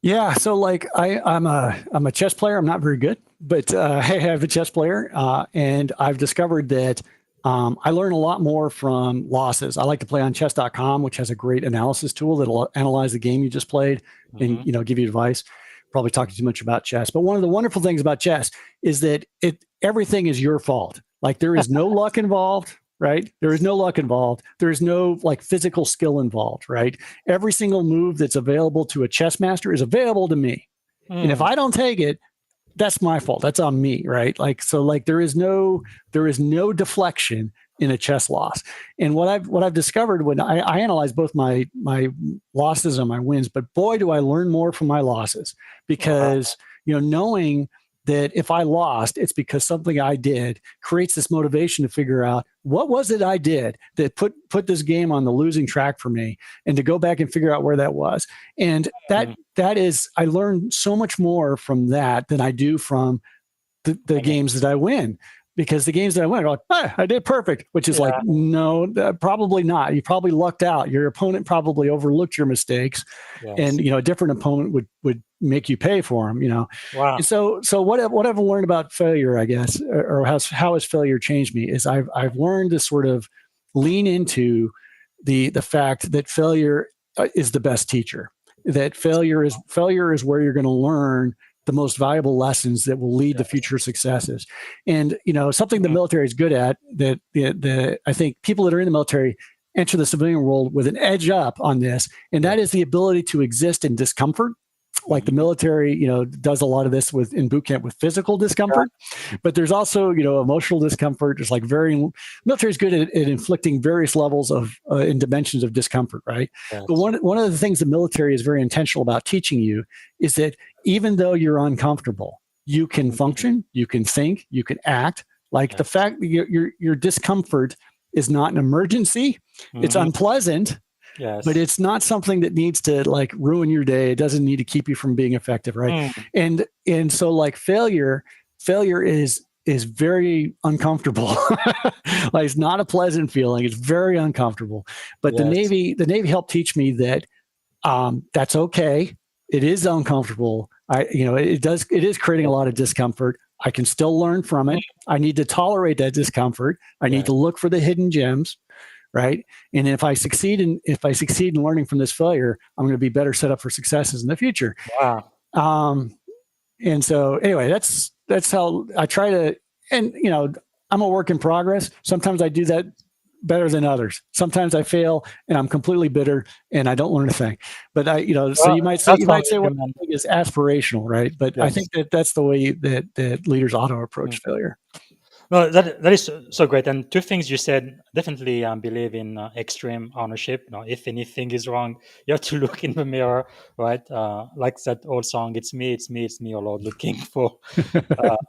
C: Yeah, so like I'm a chess player. I'm not very good, but I have a chess player, and I've discovered that I learn a lot more from losses. I like to play on chess.com, which has a great analysis tool that'll analyze the game you just played and give you advice. Probably talking too much about chess, but one of the wonderful things about chess is that everything is your fault. Like there is no luck involved. Right? There is no luck involved. There is no like physical skill involved, right? Every single move that's available to a chess master is available to me. And if I don't take it, that's my fault. That's on me, right? Like, so like there is no deflection. in a chess loss. And what I've discovered when I analyze both my losses and my wins, but boy, do I learn more from my losses, because knowing that if I lost, it's because something I did creates this motivation to figure out what was it I did that put this game on the losing track for me, and to go back and figure out where that was. And that is, I learned so much more from that than I do from the games that I win. Because the games that I win, I did perfect, which is like, no, probably not. You probably lucked out. Your opponent probably overlooked your mistakes, and a different opponent would make you pay for them.
D: Wow.
C: And so what I've learned about failure, I guess, or how has failure changed me, is I've learned to sort of lean into the fact that failure is the best teacher. That failure is where you're going to learn the most valuable lessons that will lead to future successes. And, something the military is good at, that I think people that are in the military enter the civilian world with an edge up on this, and that is the ability to exist in discomfort. Like the military, does a lot of this in boot camp with physical discomfort, but there's also, emotional discomfort. There's military is good at inflicting various levels of and dimensions of discomfort, right? Yes. But one of the things the military is very intentional about teaching you is that even though you're uncomfortable, you can function, you can think, you can act. Like the fact that your discomfort is not an emergency, it's unpleasant.
D: Yes.
C: But it's not something that needs to ruin your day. It doesn't need to keep you from being effective, right? And so failure is very uncomfortable. It's not a pleasant feeling. It's very uncomfortable. But the Navy helped teach me that that's okay. It is uncomfortable. It is creating a lot of discomfort. I can still learn from it. I need to tolerate that discomfort. I need to look for the hidden gems. Right. And if I succeed in learning from this failure, I'm going to be better set up for successes in the future.
D: Wow.
C: And so anyway, that's how I try to, and I'm a work in progress. Sometimes I do that better than others. Sometimes I fail and I'm completely bitter and I don't learn a thing. But so you might say what is aspirational, right? But I think that's the way that leaders ought to approach failure.
D: No, that is so great. And two things you said, definitely believe in extreme ownership. If anything is wrong, you have to look in the mirror, right? Like that old song, it's me, oh Lord, looking for.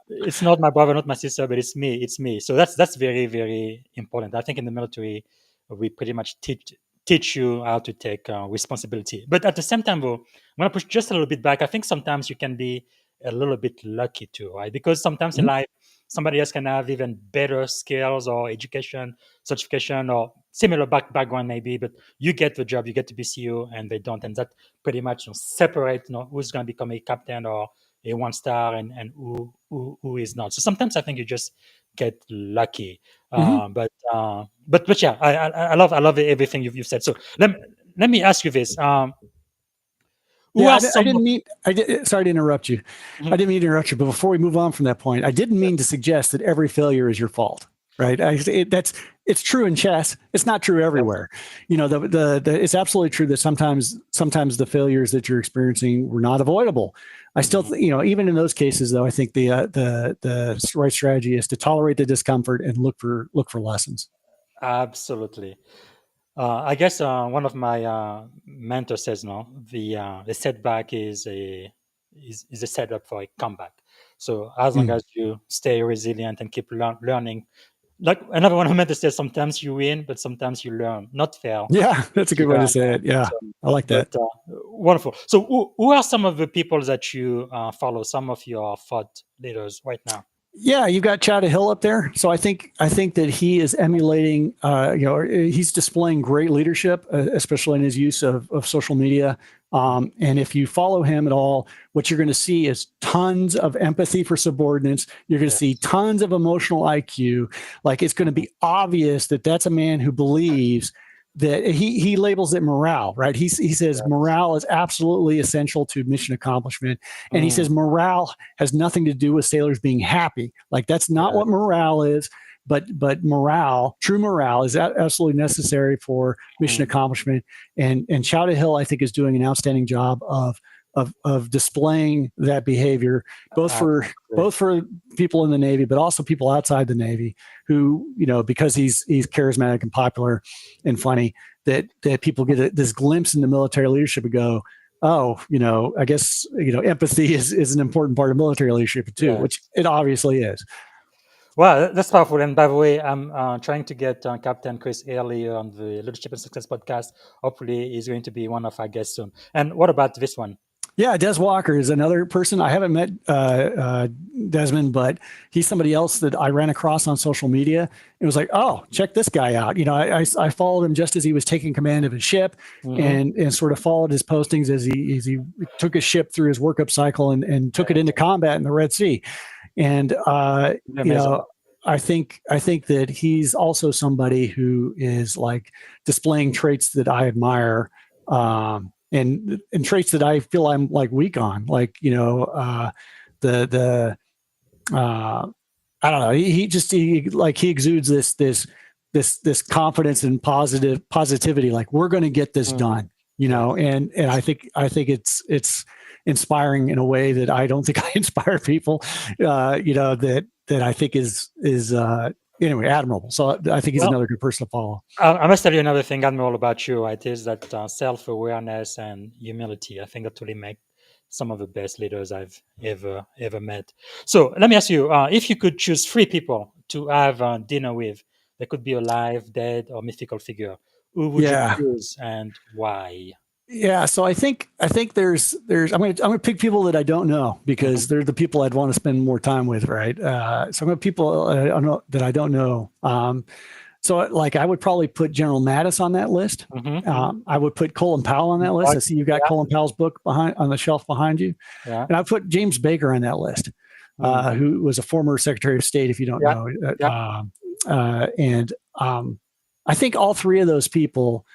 D: It's not my brother, not my sister, but it's me. So that's very, very important. I think in the military, we pretty much teach you how to take responsibility. But at the same time, though, I'm going to push just a little bit back. I think sometimes you can be a little bit lucky too, right? Because sometimes in life, somebody else can have even better skills or education, certification, or similar background maybe, but you get the job, you get to be CEO, and they don't. And that pretty much separate who's going to become a captain or a one-star and who is not. So sometimes I think you just get lucky. But yeah, I love everything you've said. So let me ask you this.
C: Sorry to interrupt you. I didn't mean to interrupt you, but before we move on from that point, I didn't mean to suggest that every failure is your fault, right? It's true in chess. It's not true everywhere. It's absolutely true that sometimes the failures that you're experiencing were not avoidable. I still, even in those cases, though, I think the right strategy is to tolerate the discomfort and look for lessons.
D: Absolutely. I guess one of my mentors says, the setback is a setup for a comeback. So as long as you stay resilient and keep learning, like another one of my mentors says, sometimes you win, but sometimes you learn, not fail.
C: Yeah, that's a good way to say it. Yeah, I like that.
D: But, wonderful. So who are some of the people that you follow? Some of your thought leaders right now?
C: Yeah, you've got Chad Hill up there. So I think that he is emulating, he's displaying great leadership, especially in his use of social media. And if you follow him at all, what you're going to see is tons of empathy for subordinates. You're going to see tons of emotional IQ. Like it's going to be obvious that that's a man who believes that he labels it morale, right? He says morale is absolutely essential to mission accomplishment. And he says morale has nothing to do with sailors being happy. Like that's not what morale is, but true morale is absolutely necessary for mission accomplishment. And Chowder Hill, I think, is doing an outstanding job of of displaying that behavior, both for people in the Navy, but also people outside the Navy who, because he's charismatic and popular and funny, that people get this glimpse into military leadership and go, oh, I guess, empathy is an important part of military leadership too, which it obviously is.
D: Well, that's powerful. And by the way, I'm trying to get Captain Chris Early on the Leadership and Success podcast. Hopefully, he's going to be one of our guests soon. And what about this one?
C: Yeah, Des Walker is another person. I haven't met Desmond, but he's somebody else that I ran across on social media. It was like, oh, check this guy out. I followed him just as he was taking command of his ship, and sort of followed his postings as he took his ship through his workup cycle and took it into combat in the Red Sea. And I think that he's also somebody who is like displaying traits that I admire, and traits that I feel I'm like weak on, like I don't know. He exudes this confidence and positivity. Like, we're going to get this done, and I think it's inspiring in a way that I don't think I inspire people, that I think is anyway, admirable. So I think he's another good person to follow.
D: I must tell you another thing admirable about you, right, is that self-awareness and humility. I think that really make some of the best leaders I've ever met. So let me ask you, if you could choose 3 people to have dinner with, they could be alive, dead, or mythical figure, who would you choose and why?
C: Yeah, so I think there's I'm gonna pick people that I don't know, because they're the people I'd want to spend more time with, right? So I'm gonna people that I don't know. So like I would probably put General Mattis on that list. I would put Colin Powell on that list. I see you've got Colin Powell's book on the shelf behind you, and I put James Baker on that list, who was a former Secretary of State, if you don't know. And I think all 3 of those people.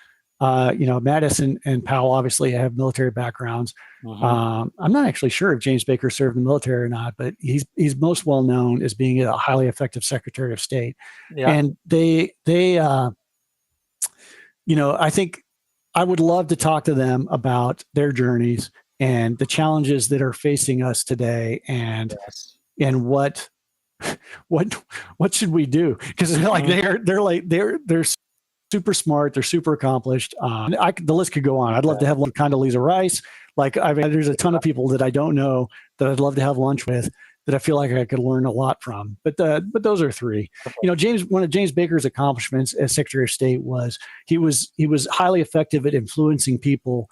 C: Mattis and Powell obviously have military backgrounds. I'm not actually sure if James Baker served in the military or not, but he's most well known as being a highly effective Secretary of State. And they I think I would love to talk to them about their journeys and the challenges that are facing us today, and what should we do? Because they're super smart. They're super accomplished. The list could go on. I'd love to have Condoleezza Rice. There's a ton of people that I don't know that I'd love to have lunch with, that I feel like I could learn a lot from. But those are 3. One of James Baker's accomplishments as Secretary of State was he was highly effective at influencing people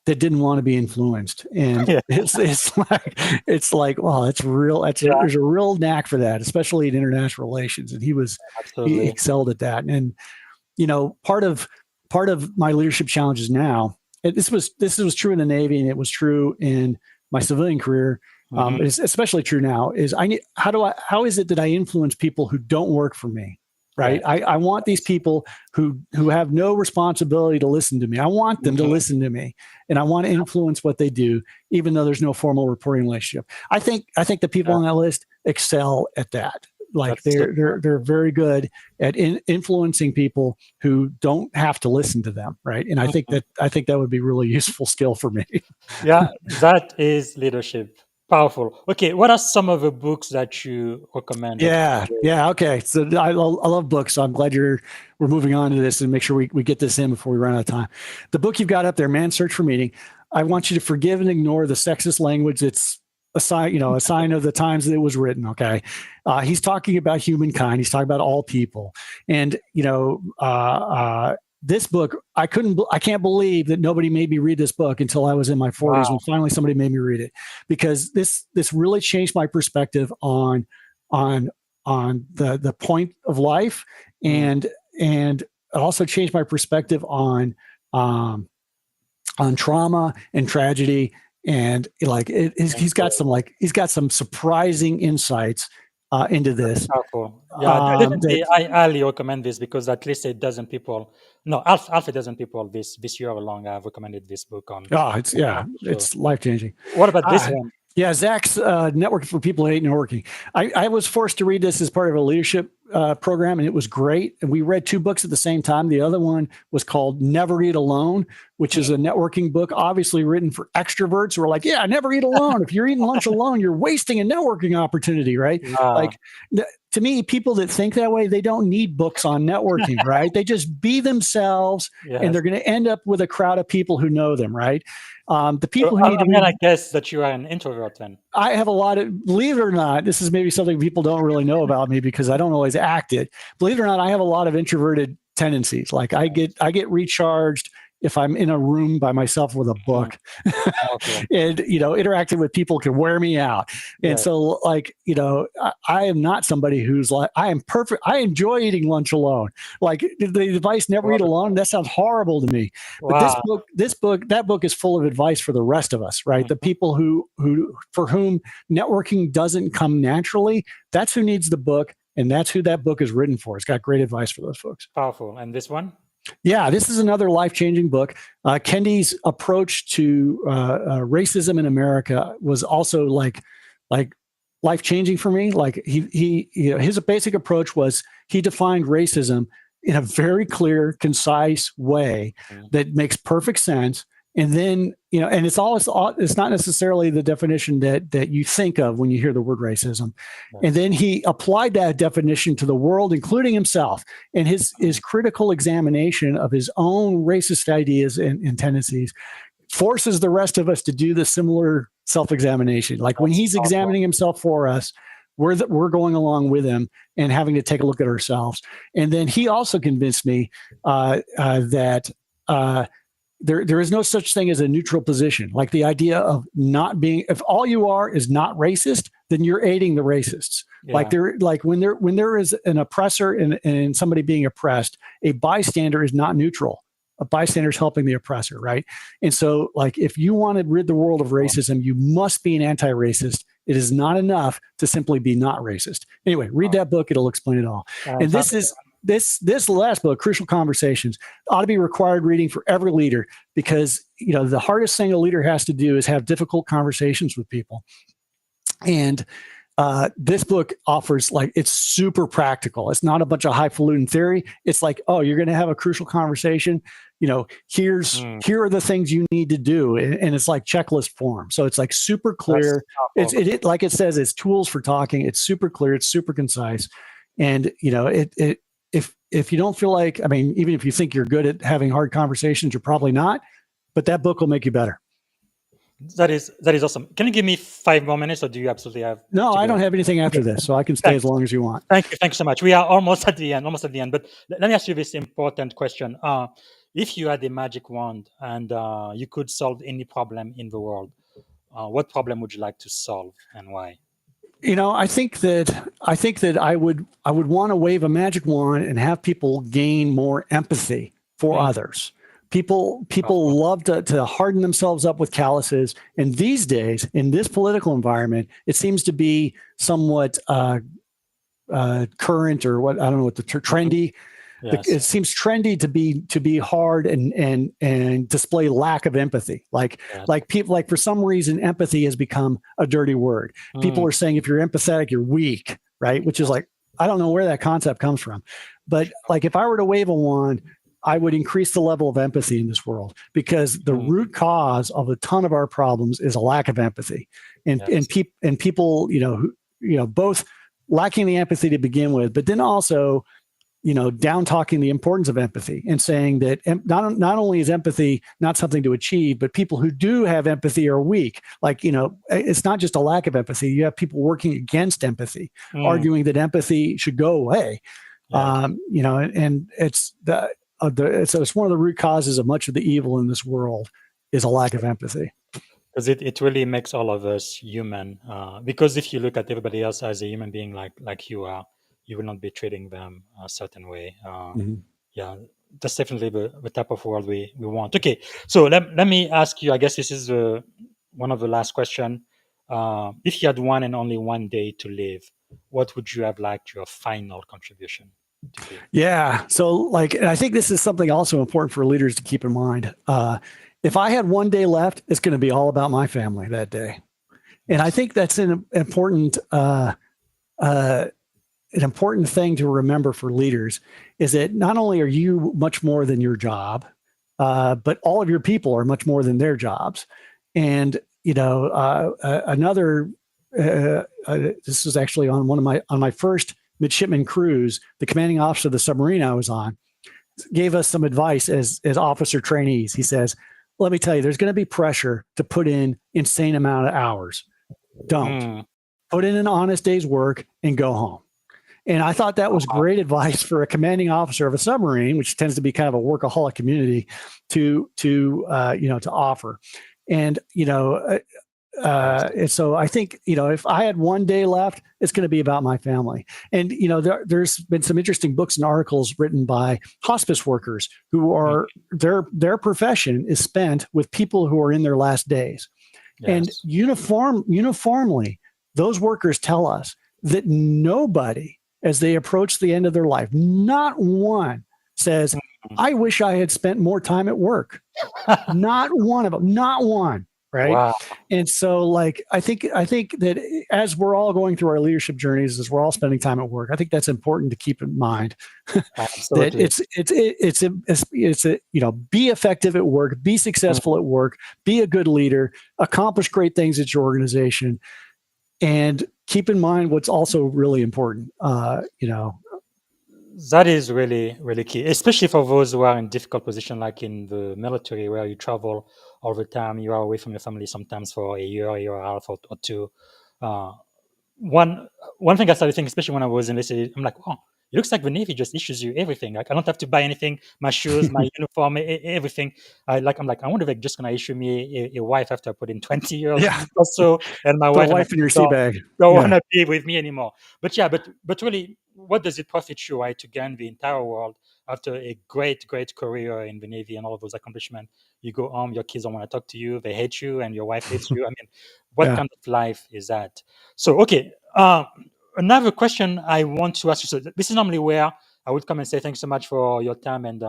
C: that didn't want to be influenced. And it's like, well, it's real. There's a real knack for that, especially in international relations. And he excelled at that. And, part of my leadership challenges now, this was true in the Navy, and it was true in my civilian career. It's especially true now, is how is it that I influence people who don't work for me? Right. I want these people who have no responsibility to listen to me. I want them to listen to me, and I want to influence what they do, even though there's no formal reporting relationship. I think the people on that list excel at that. Like they're very good at influencing people who don't have to listen to them. Right. And I think that would be a really useful skill for me.
D: Yeah, that is leadership. Powerful. Okay, what are some of the books that you recommend?
C: Yeah. Okay. So I love books. So I'm glad we're moving on to this and make sure we get this in before we run out of time. The book you've got up there, Man's Search for Meaning. I want you to forgive and ignore the sexist language. It's a sign of the times that it was written. Okay. He's talking about humankind. He's talking about all people. And, this book, I can't believe that nobody made me read this book until I was in my 40s when finally somebody made me read it, because this really changed my perspective on the point of life, and it also changed my perspective on trauma and tragedy, and he's got some surprising insights into this.
D: Powerful. Yeah, definitely. I highly recommend this, because at least a dozen people, half a dozen people this year along have recommended this book on.
C: It's life-changing.
D: What about this one?
C: Yeah, Zach's Network for People Who Hate Networking. I was forced to read this as part of a leadership program, and it was great. And we read 2 books at the same time. The other one was called Never Eat Alone, which is a networking book, obviously written for extroverts who are like, yeah, never eat alone. If you're eating lunch alone, you're wasting a networking opportunity, right? Like, to me, people that think that way, they don't need books on networking, right? They just be themselves, and they're going to end up with a crowd of people who know them, right? The people who need to read.
D: I guess that you are an introvert then.
C: I have a lot of, believe it or not, this is maybe something people don't really know about me because I don't always act it. Believe it or not, I have a lot of introverted tendencies. Like I get recharged if I'm in a room by myself with a book. And, interacting with people can wear me out. And so, like, I am not somebody who's like, I am perfect. I enjoy eating lunch alone. Like the advice, never eat alone, that sounds horrible to me. But that book is full of advice for the rest of us, right? The people who for whom networking doesn't come naturally, that's who needs the book. And that's who that book is written for. It's got great advice for those folks.
D: Powerful. And this one?
C: Yeah, this is another life-changing book. Kendi's approach to racism in America was also like life-changing for me. Like his basic approach was he defined racism in a very clear, concise way that makes perfect sense. And then, and it's not necessarily the definition that you think of when you hear the word racism. And then he applied that definition to the world, including himself, and his critical examination of his own racist ideas and tendencies forces the rest of us to do the similar self-examination. Like when he's examining himself for us, we're going along with him and having to take a look at ourselves. And then he also convinced me that there is no such thing as a neutral position. Like the idea of not being, if all you are is not racist, then you're aiding the racists. Yeah. When there is an oppressor and somebody being oppressed, a bystander is not neutral. A bystander is helping the oppressor, right? And so, like, if you want to rid the world of racism, you must be an anti-racist. It is not enough to simply be not racist. Anyway, read that book; it'll explain it all. And this last book, Crucial Conversations, ought to be required reading for every leader because the hardest thing a leader has to do is have difficult conversations with people. And this book offers, like, it's super practical. It's not a bunch of highfalutin theory. It's like, oh, you're going to have a crucial conversation. Here are the things you need to do, and it's like checklist form. So it's like super clear. It like it says, it's tools for talking. It's super clear. It's super concise, and if you don't feel like, even if you think you're good at having hard conversations, you're probably not. But that book will make you better.
D: That is awesome. Can you give me 5 more minutes, or do you absolutely have?
C: No, I don't have anything after this, so I can stay as long as you want.
D: Thank you so much. We are almost at the end. But let me ask you this important question: if you had a magic wand and you could solve any problem in the world, what problem would you like to solve, and why?
C: I think that I would want to wave a magic wand and have people gain more empathy for others. People love to harden themselves up with calluses, and these days in this political environment, it seems to be somewhat current, or what, I don't know what trendy. Yes. It seems trendy to be hard and display lack of empathy. Like people, like, for some reason, empathy has become a dirty word. People are saying if you're empathetic, you're weak, right? Which is like, I don't know where that concept comes from. But like, if I were to wave a wand, I would increase the level of empathy in this world, because the root cause of a ton of our problems is a lack of empathy, and people, both lacking the empathy to begin with, but then also, down talking the importance of empathy and saying that not only is empathy not something to achieve, but people who do have empathy are weak. Like, it's not just a lack of empathy. You have people working against empathy, arguing that empathy should go away. Yeah. And it's it's one of the root causes of much of the evil in this world is a lack of empathy.
D: Because it really makes all of us human. Because if you look at everybody else as a human being like you are, you will not be treating them a certain way. Yeah, that's definitely the type of world we want. Okay, so let me ask you, I guess this is one of the last question. If you had one and only one day to live, what would you have liked your final contribution to be?
C: Yeah, so I think this is something also important for leaders to keep in mind. If I had one day left, it's going to be all about my family that day. And I think that's an important an important thing to remember for leaders is that not only are you much more than your job, but all of your people are much more than their jobs. And this was actually on my first midshipman cruise. The commanding officer of the submarine I was on gave us some advice as officer trainees. He says, "Let me tell you, there's going to be pressure to put in insane amount of hours. Don't put in an honest day's work and go home." And I thought that was great advice for a commanding officer of a submarine, which tends to be kind of a workaholic community, to offer. And and so I think if I had one day left, it's going to be about my family. And there's been some interesting books and articles written by hospice workers who are their profession is spent with people who are in their last days. Yes. And uniformly, those workers tell us that nobody, as they approach the end of their life, not one says, "I wish I had spent more time at work." Not one of them, not one. Right. Wow. And so I think that as we're all going through our leadership journeys, as we're all spending time at work, I think that's important to keep in mind. That be effective at work, be successful at work, be a good leader, accomplish great things at your organization, and keep in mind what's also really important.
D: That is really, really key, especially for those who are in difficult position, like in the military, where you travel all the time. You are away from your family sometimes for a year and a half or two. One thing I started thinking, especially when I was enlisted, I'm like, oh, it looks like the Navy just issues you everything. Like I don't have to buy anything, my shoes, my uniform, everything. I'm like, I wonder if they're just gonna issue me a wife after I put in 20 years or so, and my wife
C: in your sea bag
D: don't want to be with me anymore. But really, what does it profit you, right, to gain the entire world after a great career in the Navy and all of those accomplishments? You go home, your kids don't want to talk to you, they hate you, and your wife hates you. I mean, what kind of life is that? So, okay. Another question I want to ask you. So this is normally where I would come and say thanks so much for your time and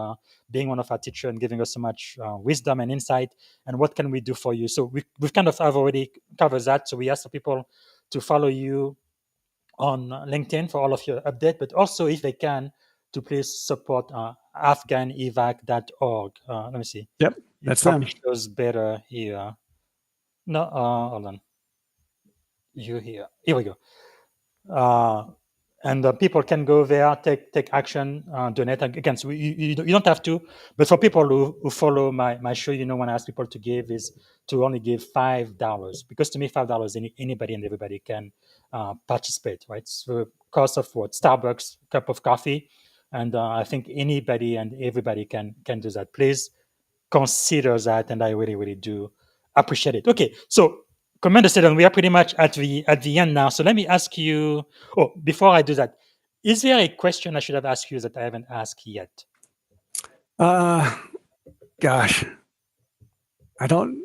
D: being one of our teachers and giving us so much wisdom and insight. And what can we do for you? So we've kind of have already covered that. So we asked the people to follow you on LinkedIn for all of your updates, but also if they can, to please support afghanevac.org. Let me see.
C: Yep, that's them.
D: Shows better here. No, hold on. You here? Here we go. And people can go there, take action, donate. Again, so you don't have to, but for people who follow my show, when I ask people to give is to only give $5, because to me $5 anybody and everybody can participate, right? It's the cost of what? Starbucks cup of coffee, and I think anybody and everybody can do that. Please consider that, and I really, really do appreciate it. Okay, so Commander Seddon, we are pretty much at the end now. So let me ask you. Oh, before I do that, is there a question I should have asked you that I haven't asked yet?
C: Gosh, I don't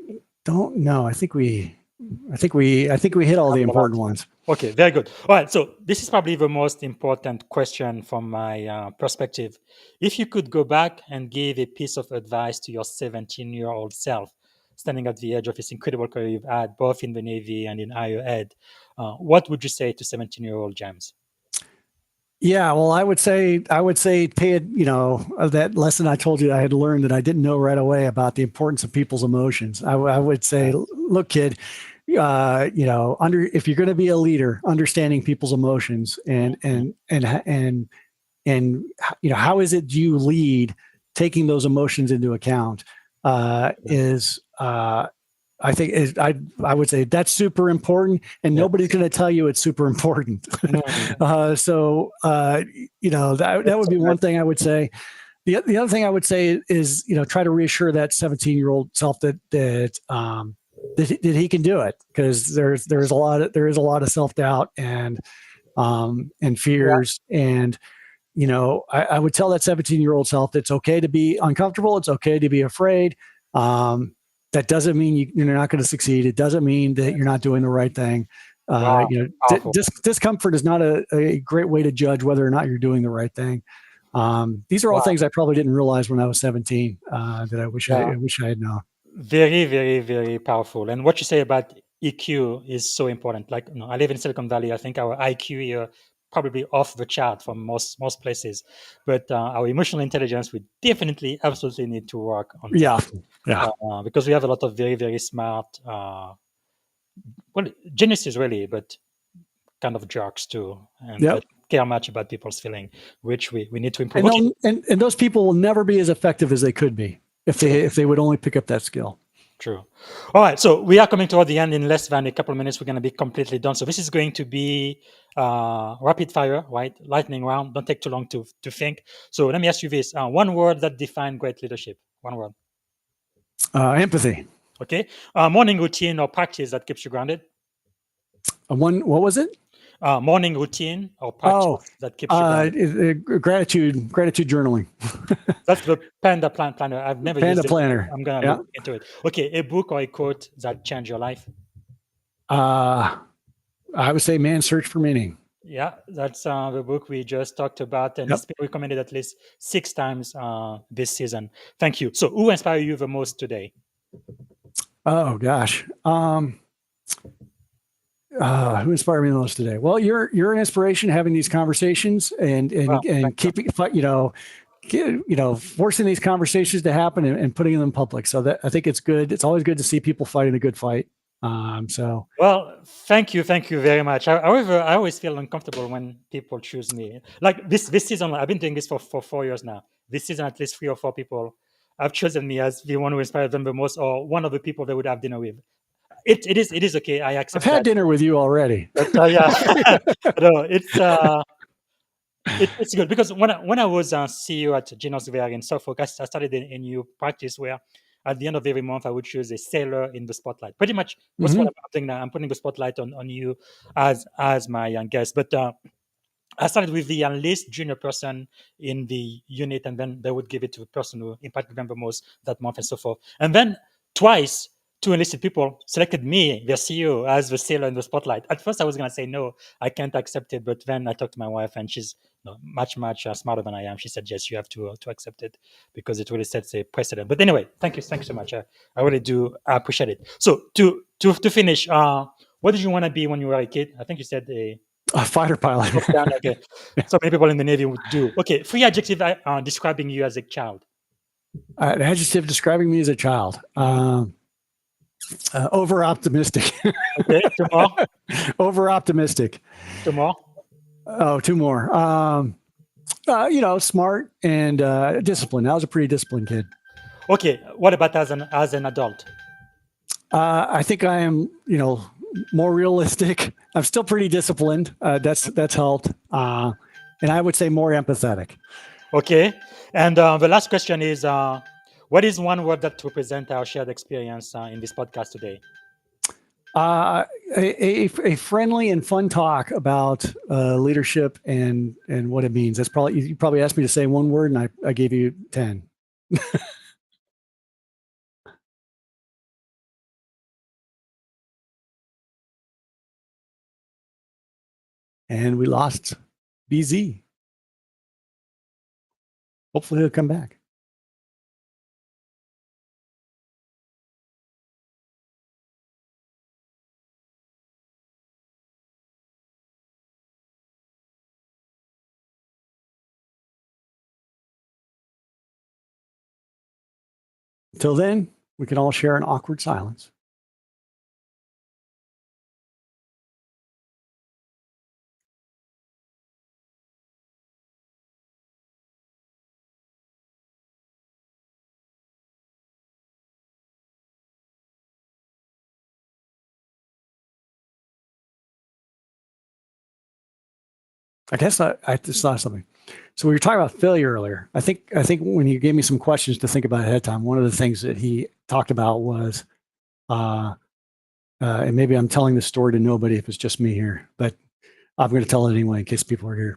C: know. I think we hit all the important ones.
D: Okay, very good. All right, so this is probably the most important question from my perspective. If you could go back and give a piece of advice to your 17-year-old self, standing at the edge of this incredible career you've had, both in the Navy and in higher ed, what would you say to 17-year-old James?
C: Yeah, well, I would say pay it, that lesson I told you I had learned that I didn't know right away about the importance of people's emotions. I would say, look, kid, if you're going to be a leader, understanding people's emotions and how is it you lead, taking those emotions into account I think I would say that's super important, and nobody's going to tell you it's super important. So that would be one thing I would say. The other thing I would say is try to reassure that 17-year-old self that he can do it, because there is a lot of self-doubt and fears. And I would tell that 17-year-old self it's okay to be uncomfortable, it's okay to be afraid. That doesn't mean you're not going to succeed. It doesn't mean that you're not doing the right thing. Discomfort is not a great way to judge whether or not you're doing the right thing. These are all things I probably didn't realize when I was 17 that I wish I had known.
D: Very, very, very powerful. And what you say about EQ is so important. Like, I live in Silicon Valley. I think our IQ here probably off the chart for most places. But our emotional intelligence, we definitely, absolutely need to work on that.
C: Yeah.
D: Because we have a lot of very, very smart, geniuses really, but kind of jerks too, and
C: Yep.
D: that care much about people's feeling, which we need to improve.
C: And those people will never be as effective as they could be if they would only pick up that skill.
D: True. All right. So we are coming toward the end. In less than a couple of minutes, we're going to be completely done. So this is going to be rapid fire, right? Lightning round. Don't take too long to think. So let me ask you this: one word that defines great leadership. One word.
C: Empathy.
D: Okay. Morning routine or practice that keeps you grounded.
C: What was it?
D: Morning routine or practice that keeps you grounded.
C: Gratitude journaling.
D: That's the Panda Planner. I've never
C: Panda
D: used it.
C: Planner.
D: I'm going to look into it. Okay, a book or a quote that changed your life?
C: I would say Man's Search for Meaning.
D: Yeah, that's the book we just talked about, and it's been recommended at least 6 times this season. Thank you. So who inspired you the most today?
C: Oh, gosh. Who inspired me the most today? Well, you're an inspiration having these conversations and keeping, forcing these conversations to happen and putting them in public. So that I think it's good. It's always good to see people fighting a good fight.
D: Well, thank you very much. However, I always feel uncomfortable when people choose me. Like this season, I've been doing this for 4 years now. This season, at least 3 or 4 people have chosen me as the one who inspired them the most, or one of the people they would have dinner with. It is okay. I accept.
C: I've had dinner with you already.
D: But, yeah, no, it's good because when I was CEO at Genos in Suffolk, I started a new practice where at the end of every month I would choose a sailor in the spotlight. Pretty much, what's what I'm doing now. I'm putting the spotlight on you as my guest. But I started with the least junior person in the unit, and then they would give it to the person who impacted them the most that month, and so forth. And then twice, 2 enlisted people selected me, their CEO, as the sailor in the spotlight. At first, I was going to say, no, I can't accept it. But then I talked to my wife, and she's much smarter than I am. She said, yes, you have to accept it because it really sets a precedent. But anyway, thank you so much. I really do appreciate it. So to finish, what did you want to be when you were a kid? I think you said a
C: fighter pilot.
D: Okay. So many people in the Navy would do. Okay, 3 adjectives describing you as a child.
C: An adjective describing me as a child. Over optimistic.
D: Okay, 2 more.
C: Over optimistic.
D: 2 more.
C: Oh, 2 more. Smart and disciplined. I was a pretty disciplined kid.
D: Okay, what about as an adult?
C: I think I am, more realistic. I'm still pretty disciplined. That's helped. And I would say more empathetic.
D: Okay, and the last question is, what is one word that represents our shared experience in this podcast today?
C: A friendly and fun talk about leadership and what it means. That's probably, you probably asked me to say one word, and I gave you 10. And we lost BZ. Hopefully he'll come back. Until then, we can all share an awkward silence. I guess I just thought of something. So we were talking about failure earlier. I think when you gave me some questions to think about ahead of time, one of the things that he talked about was, and maybe I'm telling this story to nobody if it's just me here, but I'm going to tell it anyway in case people are here.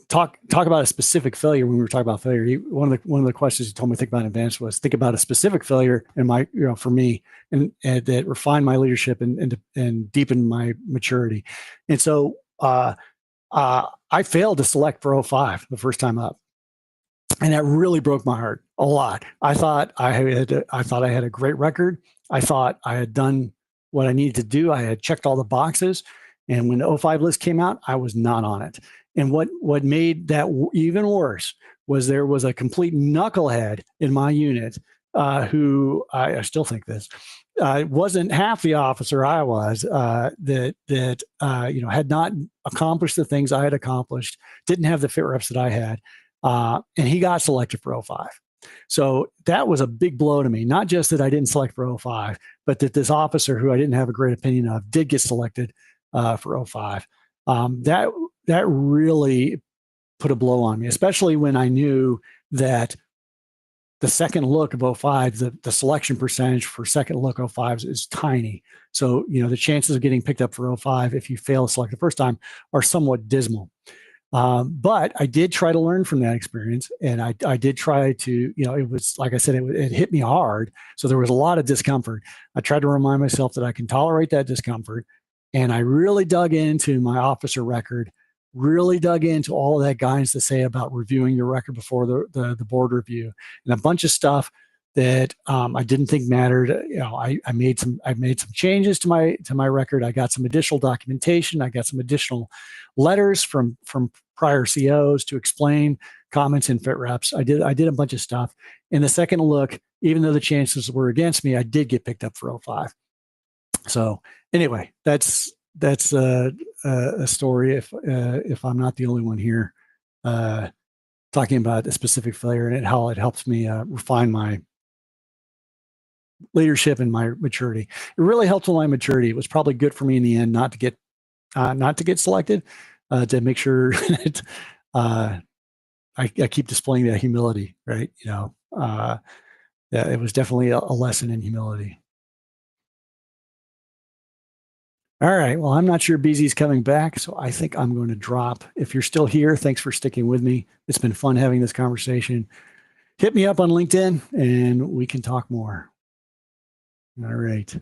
C: Talk about a specific failure. When we were talking about failure, one of the questions he told me to think about in advance was think about a specific failure for me, and that refined my leadership and deepened my maturity. And so I failed to select for 05 the first time up, and that really broke my heart a lot. I thought I had a great record. I thought I had done what I needed to do. I had checked all the boxes, And when the O5 list came out, I was not on it. And what made that even worse was there was a complete knucklehead in my unit who I still think this wasn't half the officer I was that had not accomplished the things I had accomplished, didn't have the fit reps that I had, and he got selected for O5. So that was a big blow to me. Not just that I didn't select for O5, but that this officer who I didn't have a great opinion of did get selected for O5. That really put a blow on me, especially when I knew that the second look of O5, the selection percentage for second look O5s is tiny. So, the chances of getting picked up for O5 if you fail to select the first time are somewhat dismal. But I did try to learn from that experience. And I did try to, it was, like I said, it hit me hard. So there was a lot of discomfort. I tried to remind myself that I can tolerate that discomfort. And I really dug into my officer record, really dug into all of that guidance to say about reviewing your record before the board review, and a bunch of stuff that I didn't think mattered. I made some changes to my record. I got some additional documentation. I got some additional letters from prior COs to explain comments and fit reps. I did a bunch of stuff. In the second look, even though the chances were against me, I did get picked up for O5. So anyway, that's a story. If I'm not the only one here talking about a specific failure and how it helps me refine my leadership and my maturity. It really helped with my maturity. It was probably good for me in the end not to get selected, to make sure that I keep displaying that humility, right? Yeah, it was definitely a lesson in humility. All right. Well, I'm not sure BZ's coming back, so I think I'm going to drop. If you're still here, thanks for sticking with me. It's been fun having this conversation. Hit me up on LinkedIn and we can talk more. All right.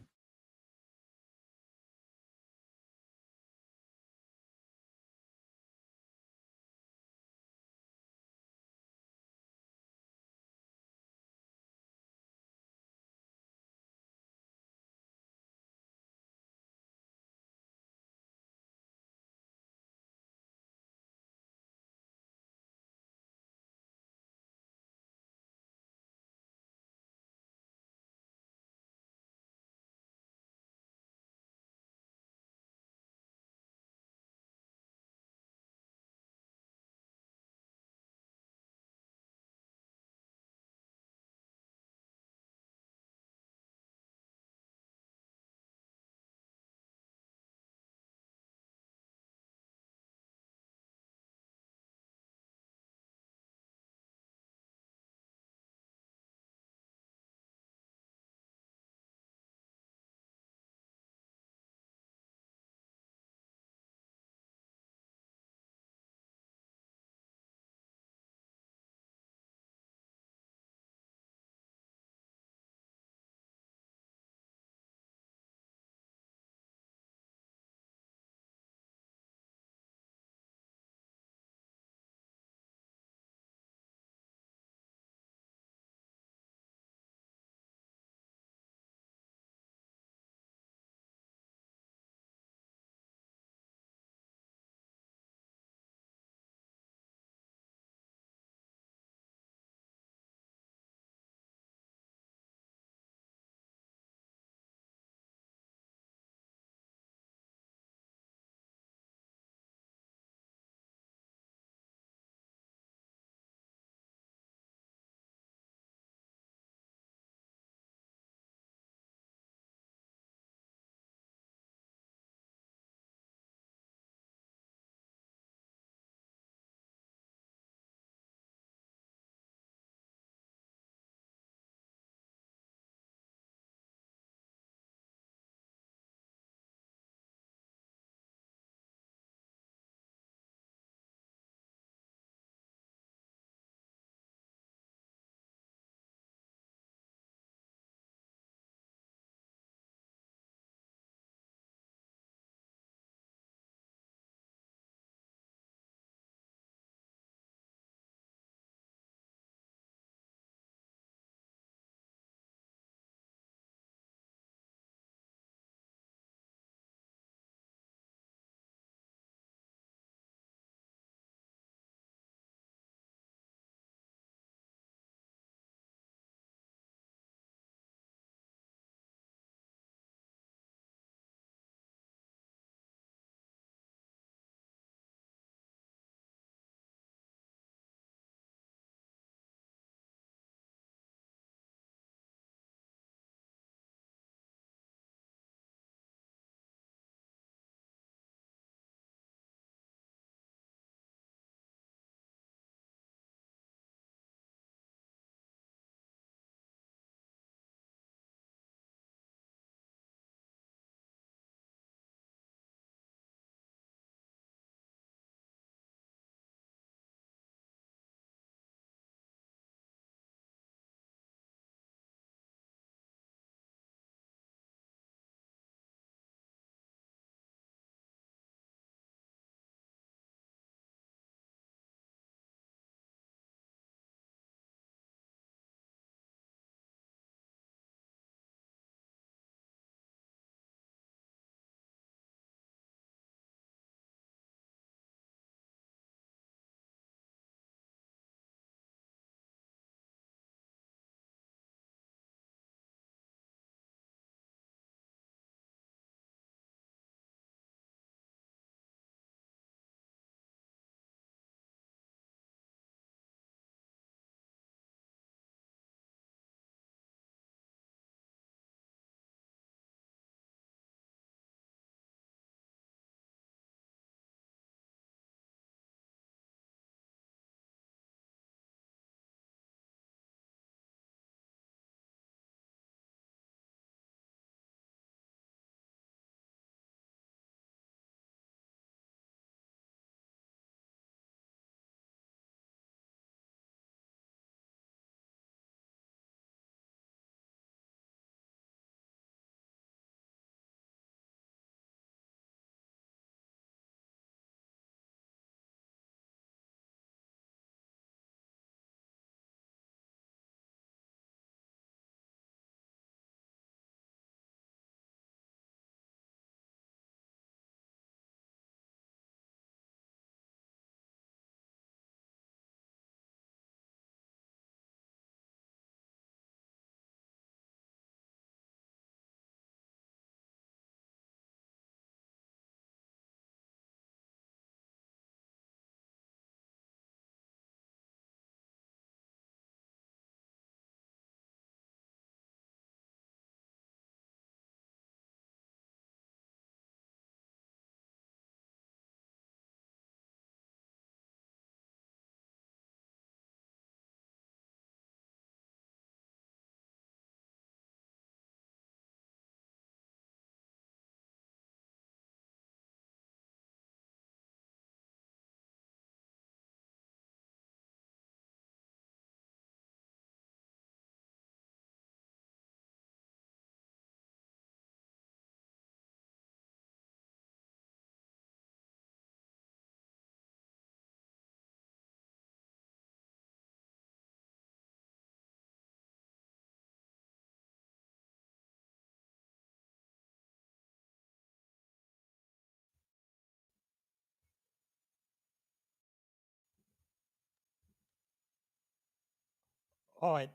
D: All right.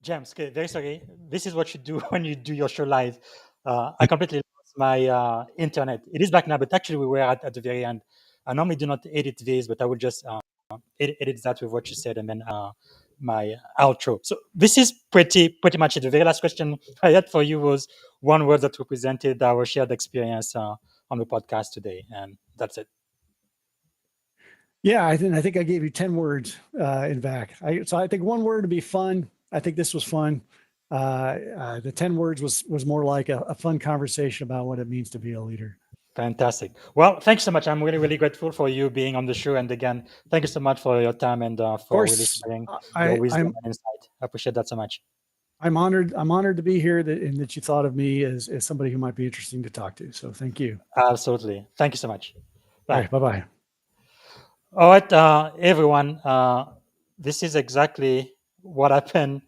D: James, okay, very sorry. This is what you do when you do your show live. I completely lost my internet. It is back now, but actually we were at the very end. I normally do not edit this, but I will just edit that with what you said and then my outro. So this is pretty much it. The very last question I had for you was one word that represented our shared experience on the podcast today, and that's it.
C: Yeah, I think I gave you 10 words in back. So I think one word to be fun. I think this was fun. The 10 words was more like a fun conversation about what it means to be a leader.
D: Fantastic. Well, thanks so much. I'm really, really grateful for you being on the show. And again, thank you so much for your time and for really sharing your wisdom and insight. I appreciate that so much.
C: I'm honored to be here and that you thought of me as somebody who might be interesting to talk to. So thank you.
D: Absolutely. Thank you so much. Bye.
C: All right, bye-bye.
D: All right, everyone. This is exactly what happened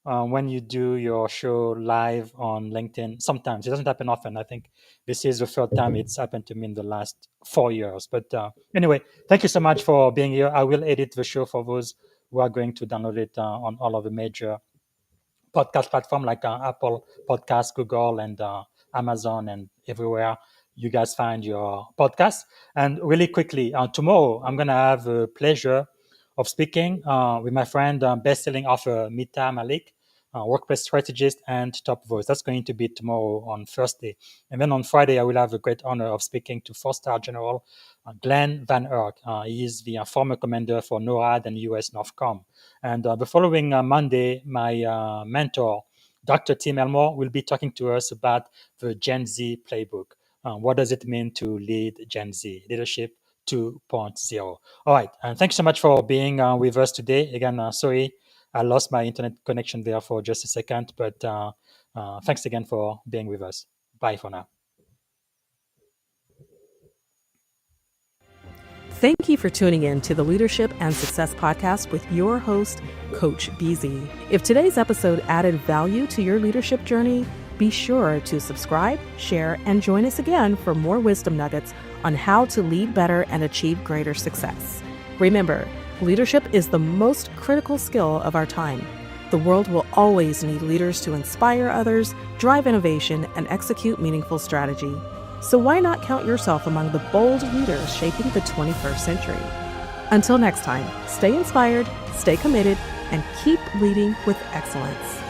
D: when you do your show live on LinkedIn. Sometimes it doesn't happen often. I think this is the third time it's happened to me in the last 4 years. But anyway, thank you so much for being here. I will edit the show for those who are going to download it on all of the major podcast platform like Apple Podcasts, Google, and Amazon, and everywhere you guys find your podcast. And really quickly, tomorrow I'm going to have the pleasure of speaking with my friend, best-selling author Mita Malik, workplace strategist and top voice. That's going to be tomorrow on Thursday. And then on Friday, I will have the great honor of speaking to 4-star General Glenn Van Erck. He is the former commander for NORAD and U.S. NORTHCOM. And the following Monday, my mentor, Dr. Tim Elmore, will be talking to us about the Gen Z playbook. What does it mean to lead Gen Z? Leadership 2.0. All right. And thanks so much for being with us today. Again, sorry, I lost my internet connection there for just a second, but thanks again for being with us. Bye for now.
B: Thank you for tuning in to the Leadership and Success Podcast with your host, Coach BZ. If today's episode added value to your leadership journey, be sure to subscribe, share, and join us again for more wisdom nuggets on how to lead better and achieve greater success. Remember, leadership is the most critical skill of our time. The world will always need leaders to inspire others, drive innovation, and execute meaningful strategy. So why not count yourself among the bold leaders shaping the 21st century? Until next time, stay inspired, stay committed, and keep leading with excellence.